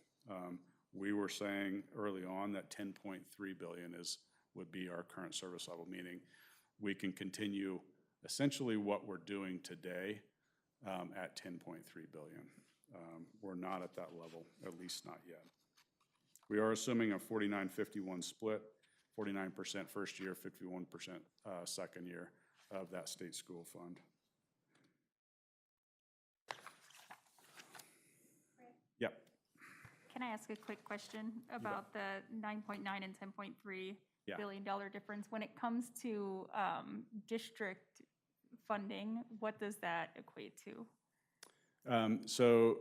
We were saying early on that $10.3 billion would be our current service level, meaning we can continue essentially what we're doing today at 10.3 billion. We're not at that level, at least not yet. We are assuming a 49-51 split, 49% first year, 51% second year of that state school fund. Yep. Can I ask a quick question about the 9.9 and 10.3 Yeah. billion dollar difference? When it comes to district funding, what does that equate to? So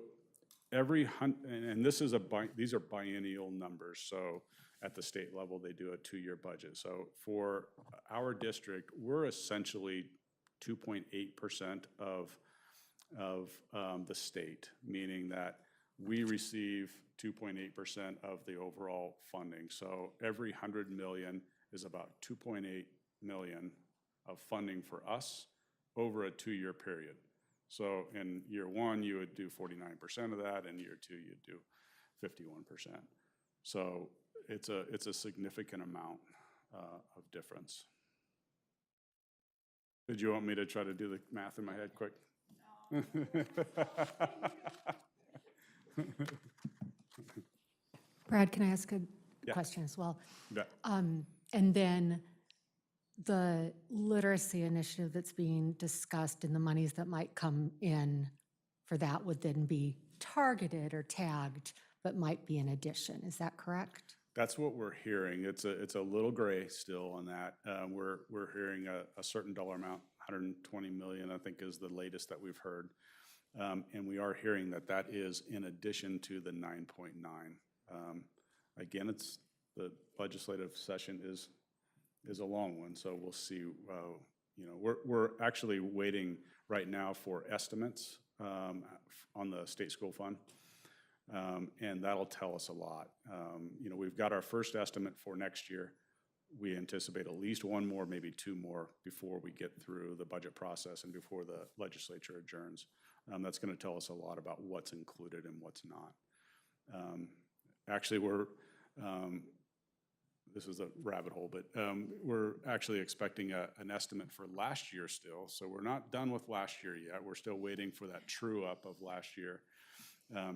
and this is these are biennial numbers. So at the state level, they do a 2-year budget. So for our district, we're essentially 2.8% of the state, meaning that we receive 2.8% of the overall funding. So every 100 million is about 2.8 million of funding for us over a 2-year period. So in year 1, you would do 49% of that, and year 2, you'd do 51%. So it's a significant amount of difference. Did you want me to try to do the math in my head quick? Brad, can I ask a Yeah. question as well? Yeah. And then the literacy initiative that's being discussed and the monies that might come in for that would then be targeted or tagged, but might be an addition. Is that correct? That's what we're hearing. It's a little gray still on that. We're hearing a certain dollar amount, 120 million, I think is the latest that we've heard. And we are hearing that that is in addition to the 9.9. Again, the legislative session is a long one, so we'll see. We're actually waiting right now for estimates on the state school fund, and that'll tell us a lot. We've got our first estimate for next year. We anticipate at least one more, maybe two more, before we get through the budget process and before the legislature adjourns. That's going to tell us a lot about what's included and what's not. Actually, this is a rabbit hole, but we're actually expecting an estimate for last year still. So we're not done with last year yet. We're still waiting for that true up of last year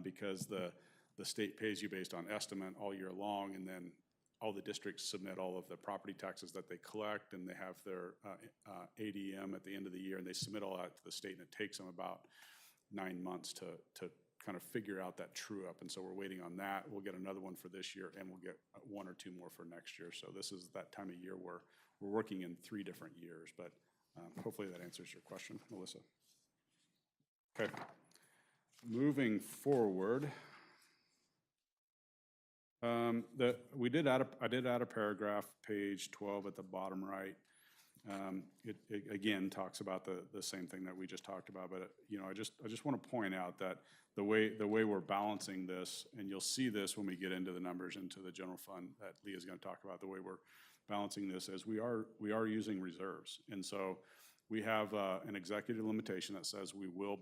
because the state pays you based on estimate all year long, and then all the districts submit all of the property taxes that they collect, and they have their ADM at the end of the year, and they submit all that to the state, and it takes them about 9 months to kind of figure out that true up. And so we're waiting on that. We'll get another one for this year, and we'll get one or two more for next year. So this is that time of year where we're working in 3 different years, but hopefully that answers your question, Melissa. Okay. Moving forward, I did add a paragraph, page 12 at the bottom right. It again talks about the same thing that we just talked about, but I just want to point out that the way we're balancing this, and you'll see this when we get into the numbers into the general fund that Leah's going to talk about, the way we're balancing this is we are using reserves, and so we have an executive limitation that says we will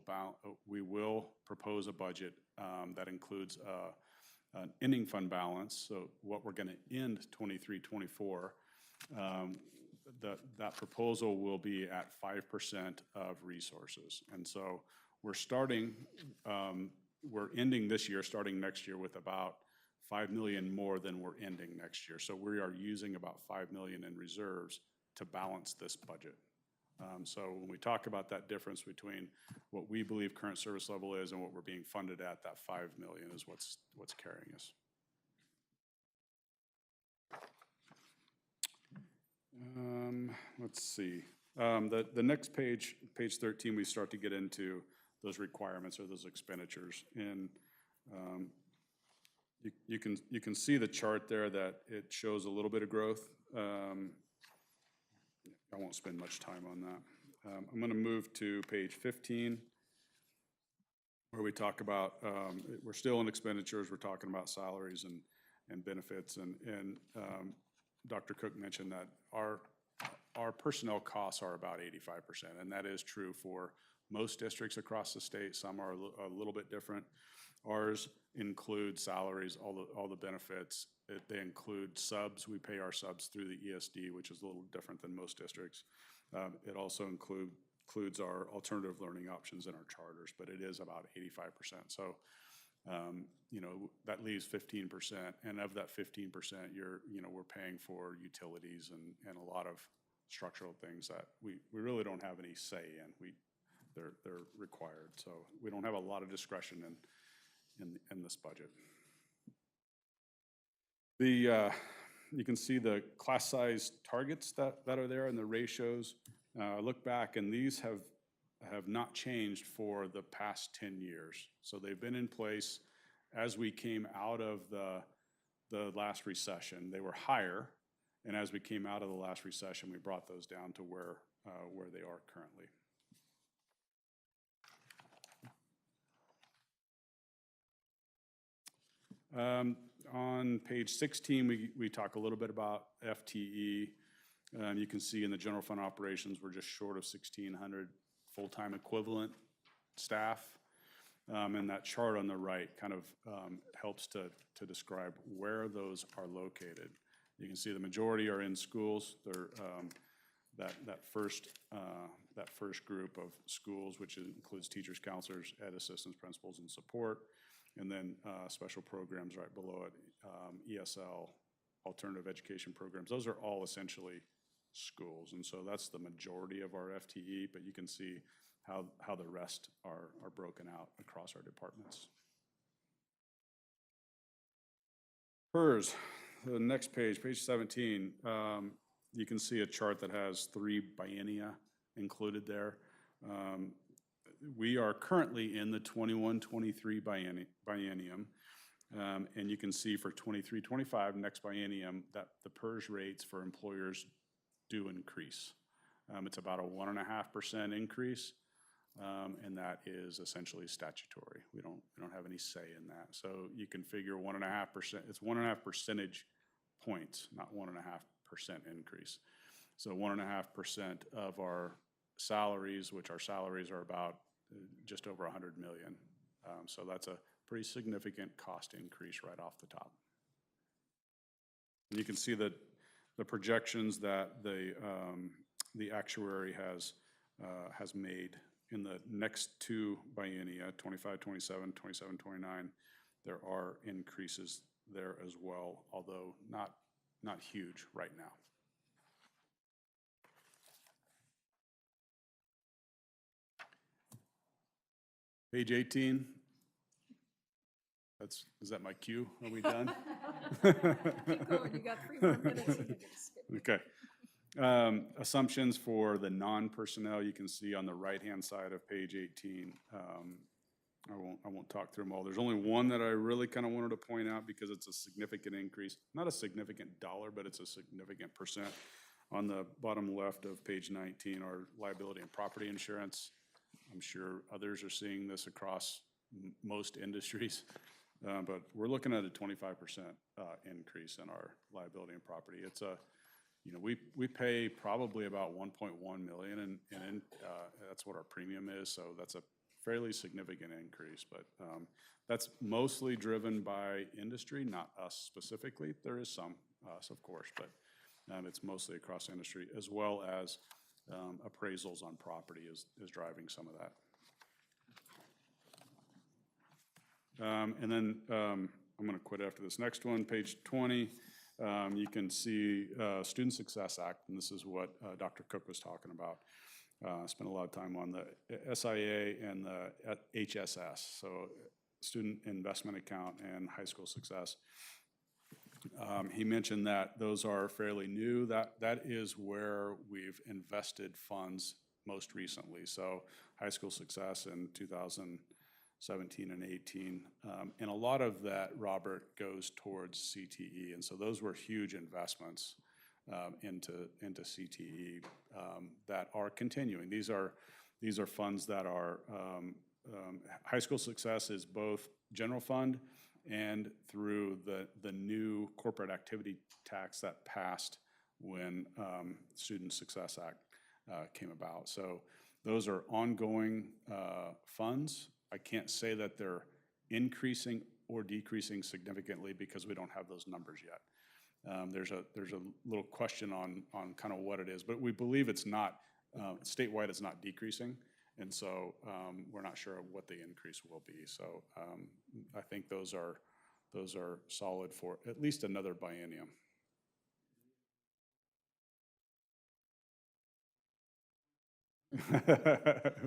propose a budget that includes an ending fund balance. So what we're going to end 23-24. That proposal will be at 5% of resources. And so we're ending this year, starting next year with about 5 million more than we're ending next year. So we are using about 5 million in reserves to balance this budget. So when we talk about that difference between what we believe current service level is and what we're being funded at, that 5 million is what's carrying us. Let's see. The next page, page 13, we start to get into those requirements or those expenditures. And you can see the chart there that it shows a little bit of growth. I won't spend much time on that. I'm going to move to page 15, where we talk about, we're still in expenditures, we're talking about salaries and benefits, and Dr. Cook mentioned that our personnel costs are about 85%, and that is true for most districts across the state. Some are a little bit different. Ours includes salaries, all the benefits, They include subs. We pay our subs through the ESD, which is a little different than most districts. It also includes our alternative learning options in our charters, but it is about 85%. So, you know, that leaves 15%, and of that 15%, we're paying for utilities and a lot of structural things that we really don't have any say in. They're required, so we don't have a lot of discretion in this budget. You can see the class size targets that are there and the ratios. Look back, and these have not changed for the past 10 years. So they've been in place as we came out of the last recession. They were higher, and as we came out of the last recession, we brought those down to where they are currently. On page 16, we talk a little bit about FTE. You can see in the general fund operations, we're just short of 1,600 full-time equivalent staff. And that chart on the right kind of helps to describe where those are located. You can see the majority are in schools. They're that first group of schools, which includes teachers, counselors, ed assistants, principals, and support. And then special programs right below it, ESL, alternative education programs. Those are all essentially schools. And so that's the majority of our FTE, but you can see how the rest are broken out across our departments. PERS, the next page, page 17, you can see a chart that has 3 biennia included there. We are currently in the 21-23 biennium, and you can see for 23-25, next biennium, that the PERS rates for employers do increase. It's about a 1.5% increase, and that is essentially statutory. We don't have any say in that. So you can figure 1.5%. It's 1.5 percentage points, not 1.5% increase. So 1.5% of our salaries, which our salaries are about just over 100 million. So that's a pretty significant cost increase right off the top. And you can see that the projections that the actuary has made in the next 2 biennia, 25-27, 27-29, there are increases there as well, although not huge right now. Page 18. Is that my cue? Are we done? Keep going, you got 3 more minutes. And you're gonna skip. Okay. Assumptions for the non-personnel, you can see on the right-hand side of page 18. I won't talk through them all. There's only one that I really kind of wanted to point out because it's a significant increase. Not a significant dollar, but it's a significant percent. On the bottom left of page 19, our liability and property insurance. I'm sure others are seeing this across most industries, but we're looking at a 25% increase in our liability and property. It's we pay probably about 1.1 million, and that's what our premium is. So that's a fairly significant increase, but that's mostly driven by industry, not us specifically. There is some us, of course, but it's mostly across industry, as well as appraisals on property is driving some of that. And then I'm going to quit after this next one, page 20. You can see Student Success Act, and this is what Dr. Cook was talking about. Spent a lot of time on the SIA and the HSS, so Student Investment Account and High School Success. He mentioned that those are fairly new. That is where we've invested funds most recently. So High School Success in 2017 and 18. And a lot of that, Robert, goes towards CTE. And so those were huge investments into CTE that are continuing. These are funds that are, High School Success is both general fund and through the new corporate activity tax that passed when Student Success Act came about. So those are ongoing funds. I can't say that they're increasing or decreasing significantly because we don't have those numbers yet. There's a little question on kind of what it is, but we believe it's not, statewide it's not decreasing. And so we're not sure what the increase will be. So I think those are solid for at least another biennium.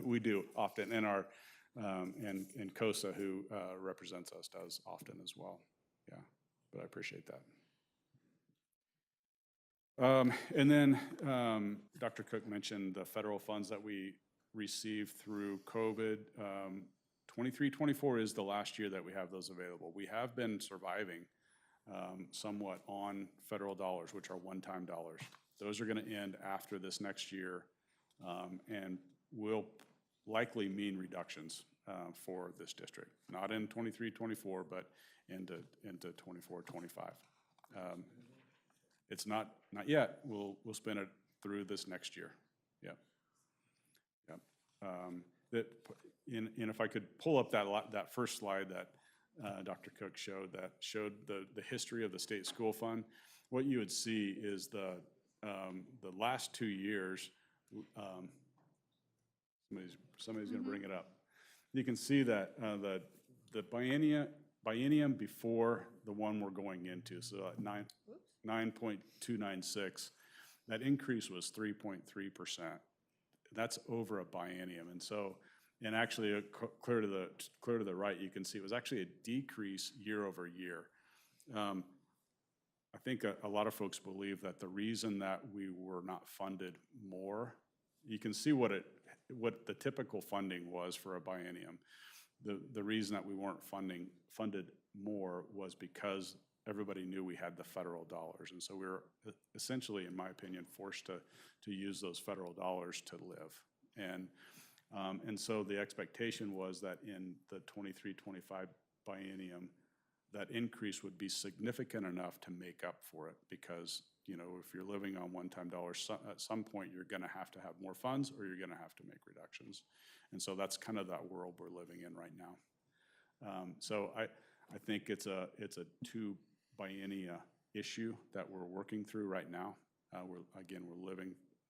We do often, and our and COSA, who represents us, does often as well. Yeah, but I appreciate that. And then Dr. Cook mentioned the federal funds that we received through COVID. 23-24 is the last year that we have those available. We have been surviving somewhat on federal dollars, which are one-time dollars. Those are going to end after this next year and will likely mean reductions for this district. Not in 23-24, but into 24-25. It's not yet. We'll spend it through this next year. Yep. Yep. And if I could pull up that first slide that Dr. Cook showed, that showed the history of the state school fund, what you would see is the last 2 years. Somebody's going to bring it up. You can see that the biennium before the one we're going into, so at 9.296, that increase was 3.3%. That's over a biennium, and so, and actually clear to the right, you can see it was actually a decrease year over year. I think a lot of folks believe that the reason that we were not funded more, you can see what the typical funding was for a biennium. The reason that we weren't funded more was because everybody knew we had the federal dollars. And so we were essentially, in my opinion, forced to use those federal dollars to live. And so the expectation was that in the 23-25 biennium, that increase would be significant enough to make up for it, because, you know, if you're living on one-time dollars, at some point you're going to have more funds, or you're going to have to make reductions. And so that's kind of that world we're living in right now. So I think it's a two biennia issue that we're working through right now. We're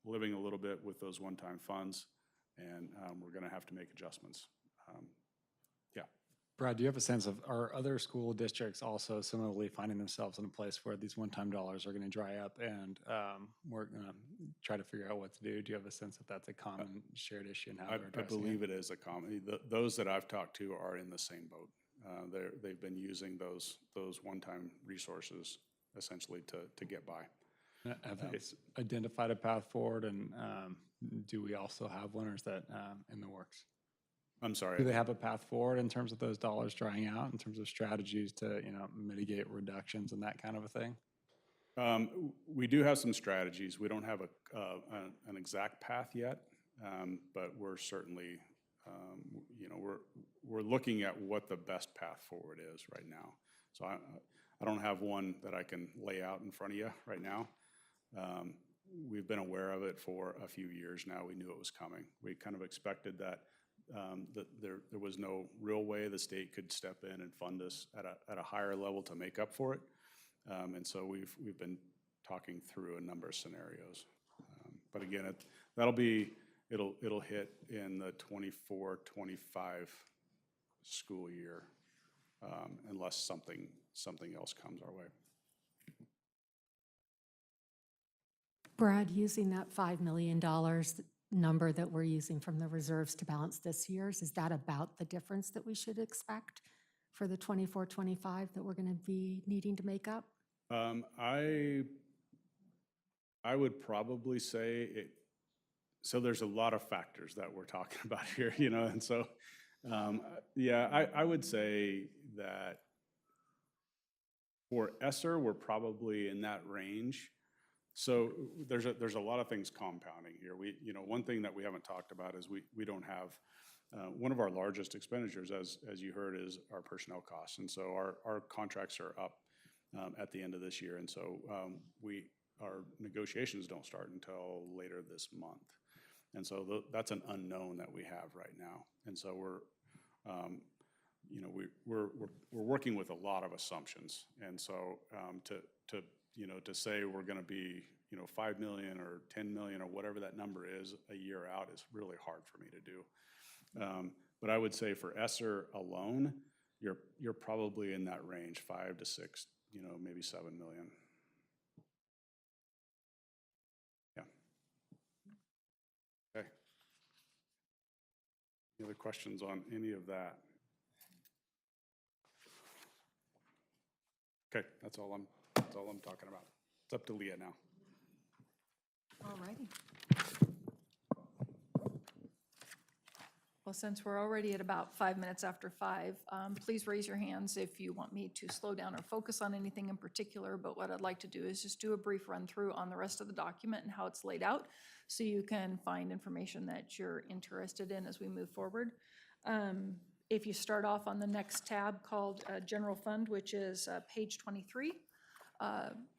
living a little bit with those one-time funds, and we're going to have to make adjustments. Brad, do you have a sense of, are other school districts also similarly finding themselves in a place where these one-time dollars are going to dry up, and we're going to try to figure out what to do? Do you have a sense that that's a common shared issue and how they're addressing I believe it is a common. Those that I've talked to are in the same boat. They've been using those one-time resources essentially to get by. Have they identified a path forward, and do we also have one, or is that in the works? I'm sorry. Do they have a path forward in terms of those dollars drying out, in terms of strategies to, you know, mitigate reductions and that kind of a thing? We do have some strategies. We don't have an exact path yet, but we're certainly, you know, we're looking at what the best path forward is right now. So I don't have one that I can lay out in front of you right now. We've been aware of it for a few years now. We knew it was coming. We kind of expected that there was no real way the state could step in and fund us at a higher level to make up for it. And so we've been talking through a number of scenarios. But again, it'll hit in the 24-25 school year, unless something else comes our way. Brad, using that $5 million number that we're using from the reserves to balance this year's, is that about the difference that we should expect for the 24-25 that we're going to be needing to make up? I would probably say it. So there's a lot of factors that we're talking about here, you know, and so yeah, I would say that for ESSER, we're probably in that range. So there's a lot of things compounding here. You know, one thing that we haven't talked about is we don't have one of our largest expenditures, as you heard, is our personnel costs, and so our contracts are up at the end of this year, and so our negotiations don't start until later this month, and so that's an unknown that we have right now, and so you know, we're working with a lot of assumptions. And so you know, to say we're going to be, you know, 5 million or 10 million or whatever that number is a year out is really hard for me to do. But I would say for ESSER alone, you're probably in that range, 5 to 6, you know, maybe 7 million. Yeah. Okay. Any other questions on any of that? Okay, that's all I'm talking about. It's up to Leah now. All righty. Well, since we're already at about 5 minutes after 5, please raise your hands if you want me to slow down or focus on anything in particular. But what I'd like to do is just do a brief run through on the rest of the document and how it's laid out, so you can find information that you're interested in as we move forward. If you start off on the next tab called General Fund, which is page 23,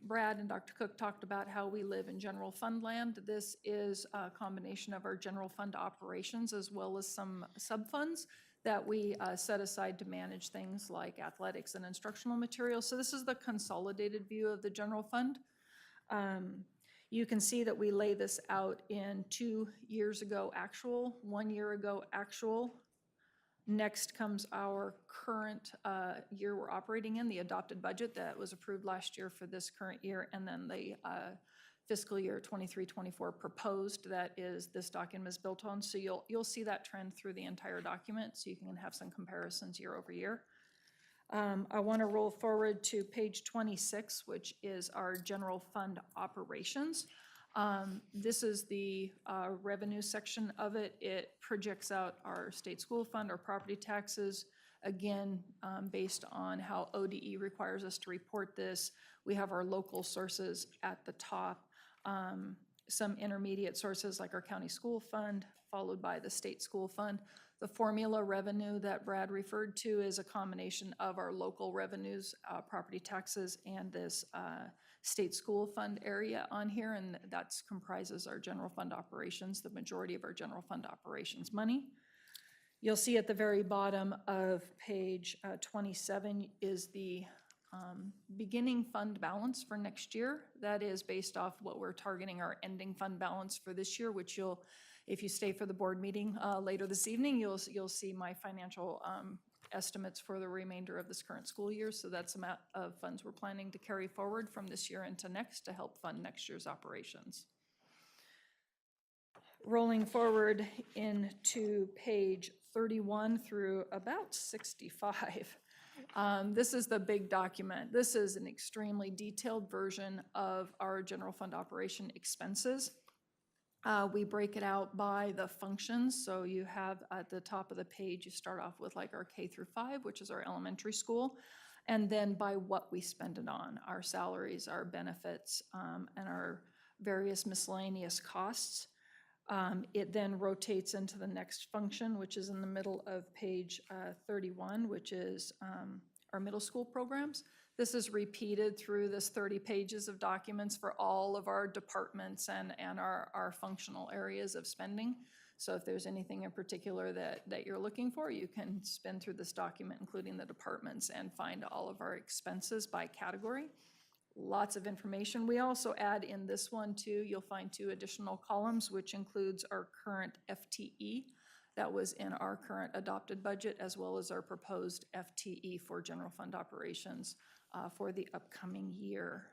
Brad and Dr. Cook talked about how we live in general fund land. This is a combination of our general fund operations as well as some sub-funds that we set aside to manage things like athletics and instructional materials. So this is the consolidated view of the general fund. You can see that we lay this out in 2 years ago actual, 1 year ago actual. Next comes our current year we're operating in, the adopted budget that was approved last year for this current year, and then the fiscal year 23-24 proposed that is this document is built on. So you'll see that trend through the entire document, so you can have some comparisons year over year. I want to roll forward to page 26, which is our general fund operations. This is the revenue section of it. It projects out our state school fund, our property taxes, again, based on how ODE requires us to report this. We have our local sources at the top, some intermediate sources like our county school fund, followed by the state school fund. The formula revenue that Brad referred to is a combination of our local revenues, property taxes, and this state school fund area on here, and that comprises our general fund operations, the majority of our general fund operations money. You'll see at the very bottom of page 27 is the beginning fund balance for next year. That is based off what we're targeting our ending fund balance for this year, which you'll, if you stay for the board meeting later this evening, you'll see my financial estimates for the remainder of this current school year. So that's the amount of funds we're planning to carry forward from this year into next to help fund next year's operations. Rolling forward into page 31 through about 65. This is the big document. This is an extremely detailed version of our general fund operation expenses. We break it out by the functions. So you have at the top of the page, you start off with like our K through 5, which is our elementary school, and then by what we spend it on, our salaries, our benefits, and our various miscellaneous costs. It then rotates into the next function, which is in the middle of page 31, which is our middle school programs. This is repeated through this 30 pages of documents for all of our departments and our functional areas of spending. So if there's anything in particular that you're looking for, you can spin through this document, including the departments, and find all of our expenses by category. Lots of information. We also add in this one too, you'll find 2 additional columns, which includes our current FTE that was in our current adopted budget, as well as our proposed FTE for general fund operations for the upcoming year.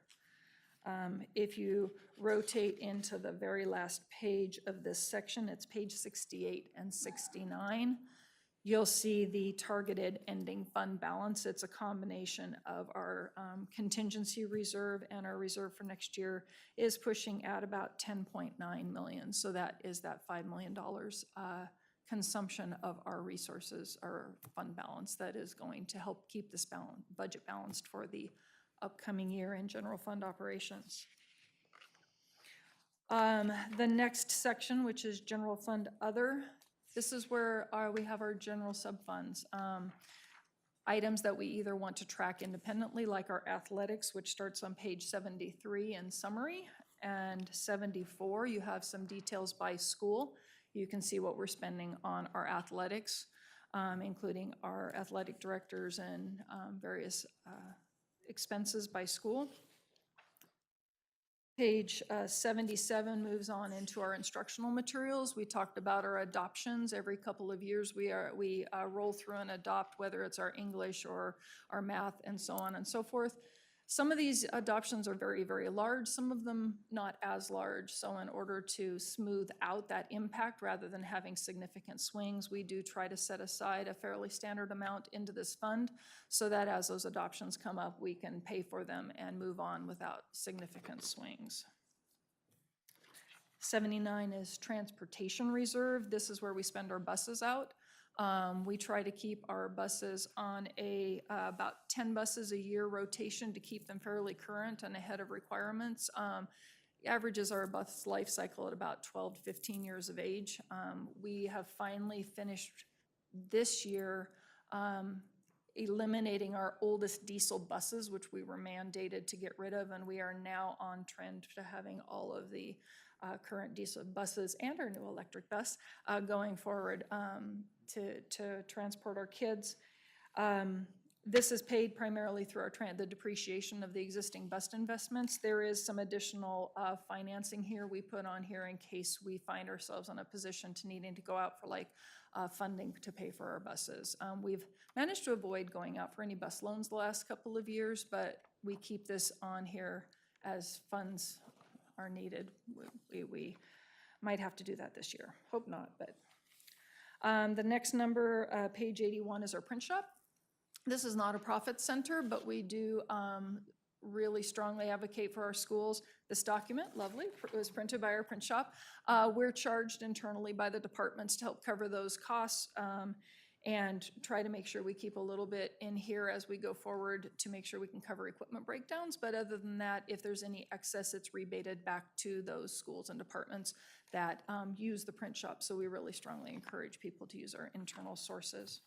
If you rotate into the very last page of this section, it's page 68 and 69, you'll see the targeted ending fund balance. It's a combination of our contingency reserve, and our reserve for next year is pushing at about 10.9 million. So that is that $5 million consumption of our resources, our fund balance, that is going to help keep this budget balanced for the upcoming year in general fund operations. The next section, which is general fund other, this is where we have our general sub-funds. Items that we either want to track independently, like our athletics, which starts on page 73 in summary, and 74, you have some details by school. You can see what we're spending on our athletics. including our athletic directors and various expenses by school. Page 77 moves on into our instructional materials. We talked about our adoptions. Every couple of years, we roll through and adopt, whether it's our English or our math and so on and so forth. Some of these adoptions are very, very large, some of them not as large. So in order to smooth out that impact rather than having significant swings, we do try to set aside a fairly standard amount into this fund so that as those adoptions come up, we can pay for them and move on without significant swings. 79 is transportation reserve. This is where we spend our buses out. We try to keep our buses on about 10 buses a year rotation to keep them fairly current and ahead of requirements. Averages our bus life cycle at about 12 to 15 years of age. We have finally finished this year eliminating our oldest diesel buses, which we were mandated to get rid of, and we are now on trend to having all of the current diesel buses and our new electric bus going forward to transport our kids. This is paid primarily through the depreciation of the existing bus investments. There is some additional financing here we put on here in case we find ourselves in a position to needing to go out for funding to pay for our buses. We've managed to avoid going out for any bus loans the last couple of years, but we keep this on here as funds are needed. We might have to do that this year. Hope not, but. The next number, page 81, is our print shop. This is not a profit center, but we do really strongly advocate for our schools. This document, lovely, was printed by our print shop. We're charged internally by the departments to help cover those costs and try to make sure we keep a little bit in here as we go forward to make sure we can cover equipment breakdowns. But other than that, if there's any excess, it's rebated back to those schools and departments that use the print shop. So we really strongly encourage people to use our internal sources.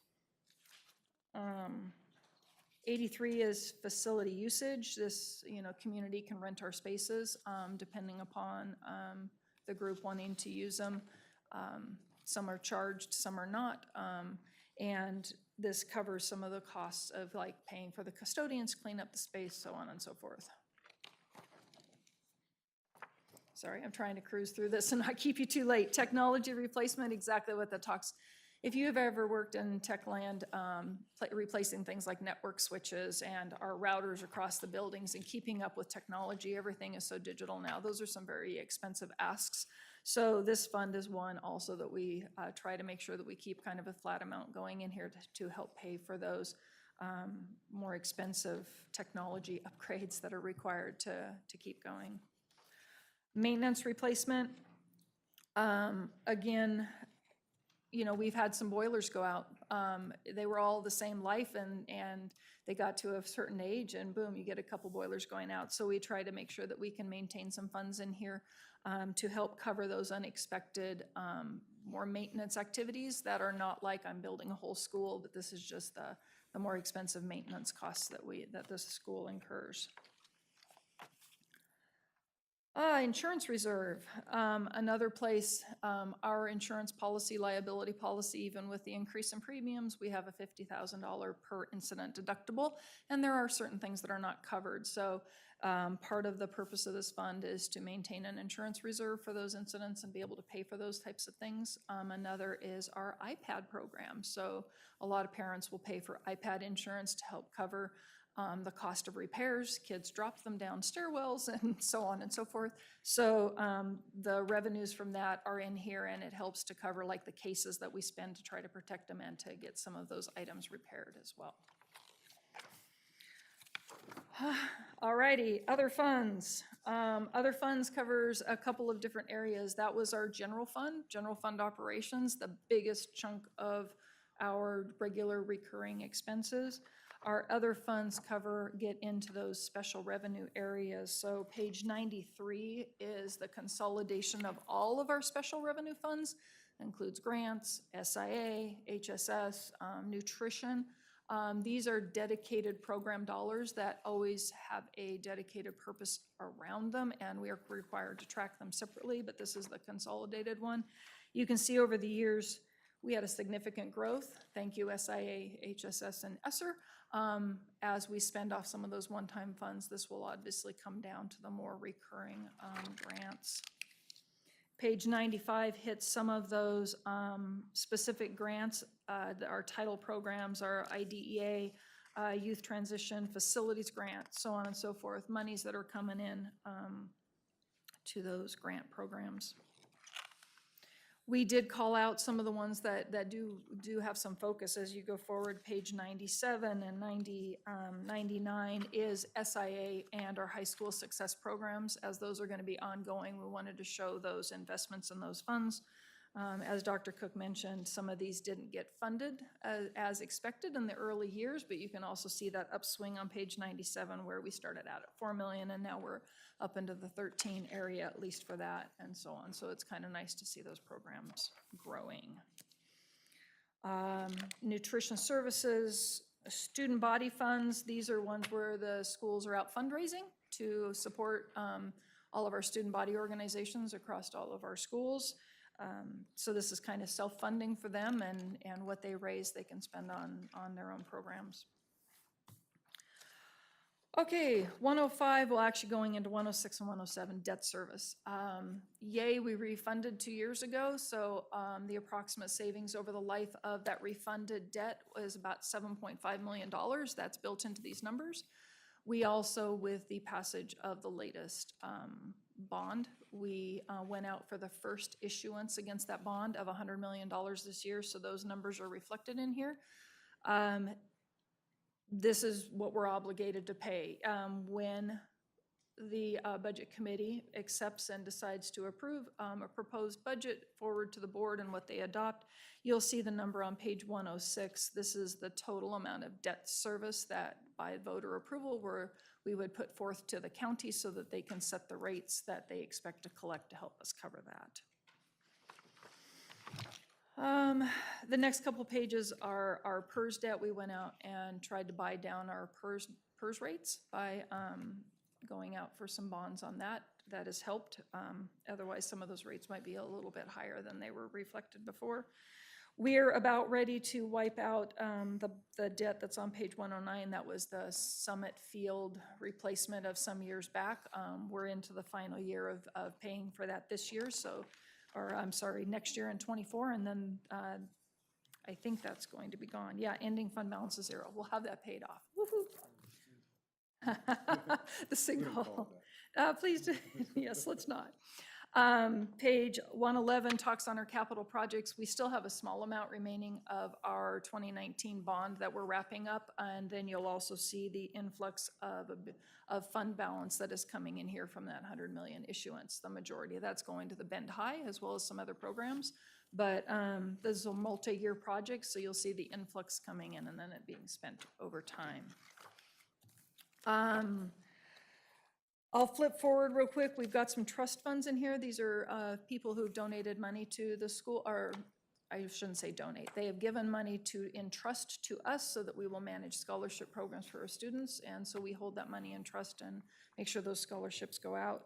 83 is facility usage. This, community can rent our spaces depending upon the group wanting to use them. Some are charged, some are not. And this covers some of the costs of paying for the custodians, clean up the space, so on and so forth. Sorry, I'm trying to cruise through this and not keep you too late. Technology replacement, exactly what that talks. If you have ever worked in tech land, replacing things like network switches and our routers across the buildings and keeping up with technology, everything is so digital now. Those are some very expensive asks. So this fund is one also that we try to make sure that we keep kind of a flat amount going in here to help pay for those more expensive technology upgrades that are required to keep going. Maintenance replacement, again, we've had some boilers go out. They were all the same life and they got to a certain age and boom, you get a couple boilers going out. So we try to make sure that we can maintain some funds in here to help cover those unexpected more maintenance activities that are not like I'm building a whole school, but this is just the more expensive maintenance costs that this school incurs. Insurance reserve, another place, our insurance policy, liability policy, even with the increase in premiums, we have a $50,000 per incident deductible, and there are certain things that are not covered. So part of the purpose of this fund is to maintain an insurance reserve for those incidents and be able to pay for those types of things. Another is our iPad program. So a lot of parents will pay for iPad insurance to help cover the cost of repairs, kids drop them down stairwells and so on and so forth. So the revenues from that are in here and it helps to cover the cases that we spend to try to protect them and to get some of those items repaired as well. Alrighty, other funds. Other funds covers a couple of different areas. That was our general fund operations, the biggest chunk of our regular recurring expenses. Our other funds get into those special revenue areas. So page 93 is the consolidation of all of our special revenue funds. That includes grants, SIA, HSS, nutrition. These are dedicated program dollars that always have a dedicated purpose around them, and we are required to track them separately, but this is the consolidated one. You can see over the years, We had a significant growth. Thank you, SIA, HSS, and ESSER. As we spend off some of those one-time funds, this will obviously come down to the more recurring grants. Page 95 hits some of those specific grants. Our title programs, our IDEA, Youth Transition Facilities Grant, so on and so forth, monies that are coming in to those grant programs. We did call out some of the ones that do have some focus as you go forward. Page 97 and 99 is SIA and our high school success programs. As those are going to be ongoing, we wanted to show those investments in those funds. As Dr. Cook mentioned, some of these didn't get funded as expected in the early years, but you can also see that upswing on page 97 where we started out at 4 million and now we're up into the 13 area, at least for that, and so on. So it's kind of nice to see those programs growing. Nutrition services, student body funds, these are ones where the schools are out fundraising to support all of our student body organizations across all of our schools. So this is kind of self-funding for them, and what they raise they can spend on their own programs. Okay, 105, well, actually going into 106 and 107, debt service. Yay, we refunded 2 years ago, so the approximate savings over the life of that refunded debt was about $7.5 million. That's built into these numbers. We also, with the passage of the latest bond, we went out for the first issuance against that bond of $100 million this year, so those numbers are reflected in here. This is what we're obligated to pay. When the budget committee accepts and decides to approve a proposed budget forward to the board and what they adopt, you'll see the number on page 106. This is the total amount of debt service that by voter approval we would put forth to the county so that they can set the rates that they expect to collect to help us cover that. The next couple pages are our PERS debt. We went out and tried to buy down our PERS rates by going out for some bonds on that. That has helped. Otherwise, some of those rates might be a little bit higher than they were reflected before. We're about ready to wipe out the debt that's on page 109. That was the Summit Field replacement of some years back. We're into the final year of paying for that this year, next year in 24, and then I think that's going to be gone. Yeah, ending fund balance is 0. We'll have that paid off. Woohoo! The signal. Please, do. Yes, let's not. Page 111 talks on our capital projects. We still have a small amount remaining of our 2019 bond that we're wrapping up, and then you'll also see the influx of fund balance that is coming in here from that 100 million issuance. The majority of that's going to the Bend High as well as some other programs, but this is a multi-year project, so you'll see the influx coming in and then it being spent over time. I'll flip forward real quick. We've got some trust funds in here. These are people who've donated money to the school, or I shouldn't say donate. They have given money in trust to us so that we will manage scholarship programs for our students, and so we hold that money in trust and make sure those scholarships go out.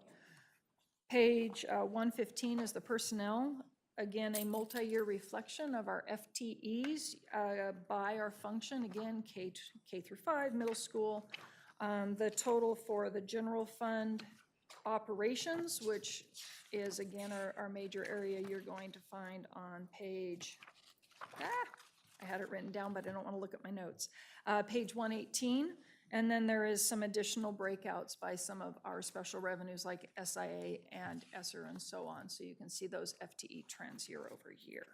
Page 115 is the personnel. Again, a multi-year reflection of our FTEs by our function, again, K through 5, middle school. The total for the general fund operations, which is again our major area, you're going to find on page, I had it written down, but I don't want to look at my notes. Page 118, and then there is some additional breakouts by some of our special revenues like SIA and ESSER and so on. So you can see those FTE trends year over year.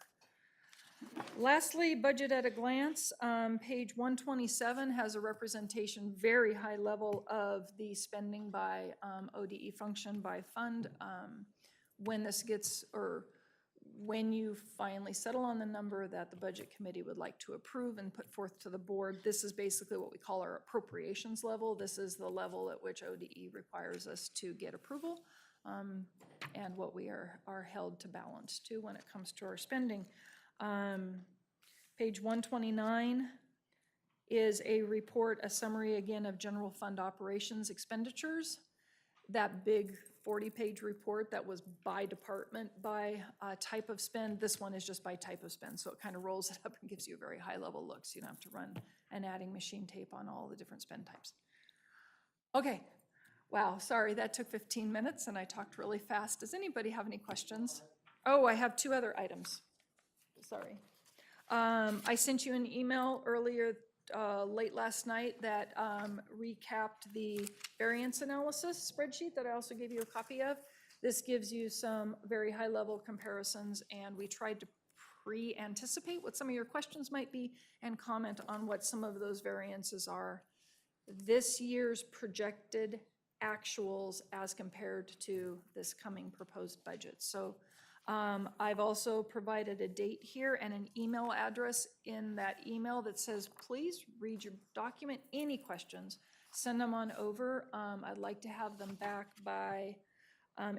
Lastly, budget at a glance. Page 127 has a representation, very high level of the spending by ODE function by fund. When you finally settle on the number that the budget committee would like to approve and put forth to the board, this is basically what we call our appropriations level. This is the level at which ODE requires us to get approval and what we are held to balance to when it comes to our spending. Page 129 is a report, a summary again of general fund operations expenditures. that big 40-page report that was by department, by type of spend. This one is just by type of spend, so it kind of rolls it up and gives you a very high-level look, so you don't have to run an adding machine tape on all the different spend types. Okay, wow, sorry, that took 15 minutes and I talked really fast. Does anybody have any questions? Oh, I have 2 other items. Sorry. I sent you an email earlier, late last night, that recapped the variance analysis spreadsheet that I also gave you a copy of. This gives you some very high-level comparisons, and we tried to pre-anticipate what some of your questions might be and comment on what some of those variances are. This year's projected actuals as compared to this coming proposed budget. So I've also provided a date here and an email address in that email that says, please read your document. Any questions, send them on over. I'd like to have them back by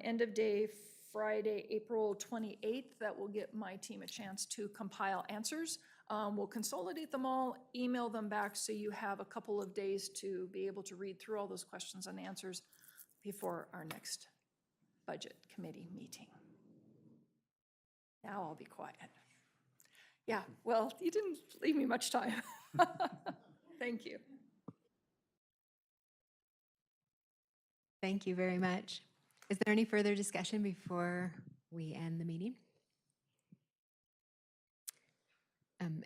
end of day Friday, April 28th. That will give my team a chance to compile answers. We'll consolidate them all, email them back, so you have a couple of days to be able to read through all those questions and answers before our next budget committee meeting. Now I'll be quiet. Yeah, well, you didn't leave me much time. Thank you. Thank you very much. Is there any further discussion before we end the meeting?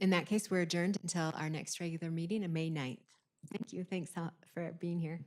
In that case, we're adjourned until our next regular meeting on May 9th. Thank you. Thanks for being here.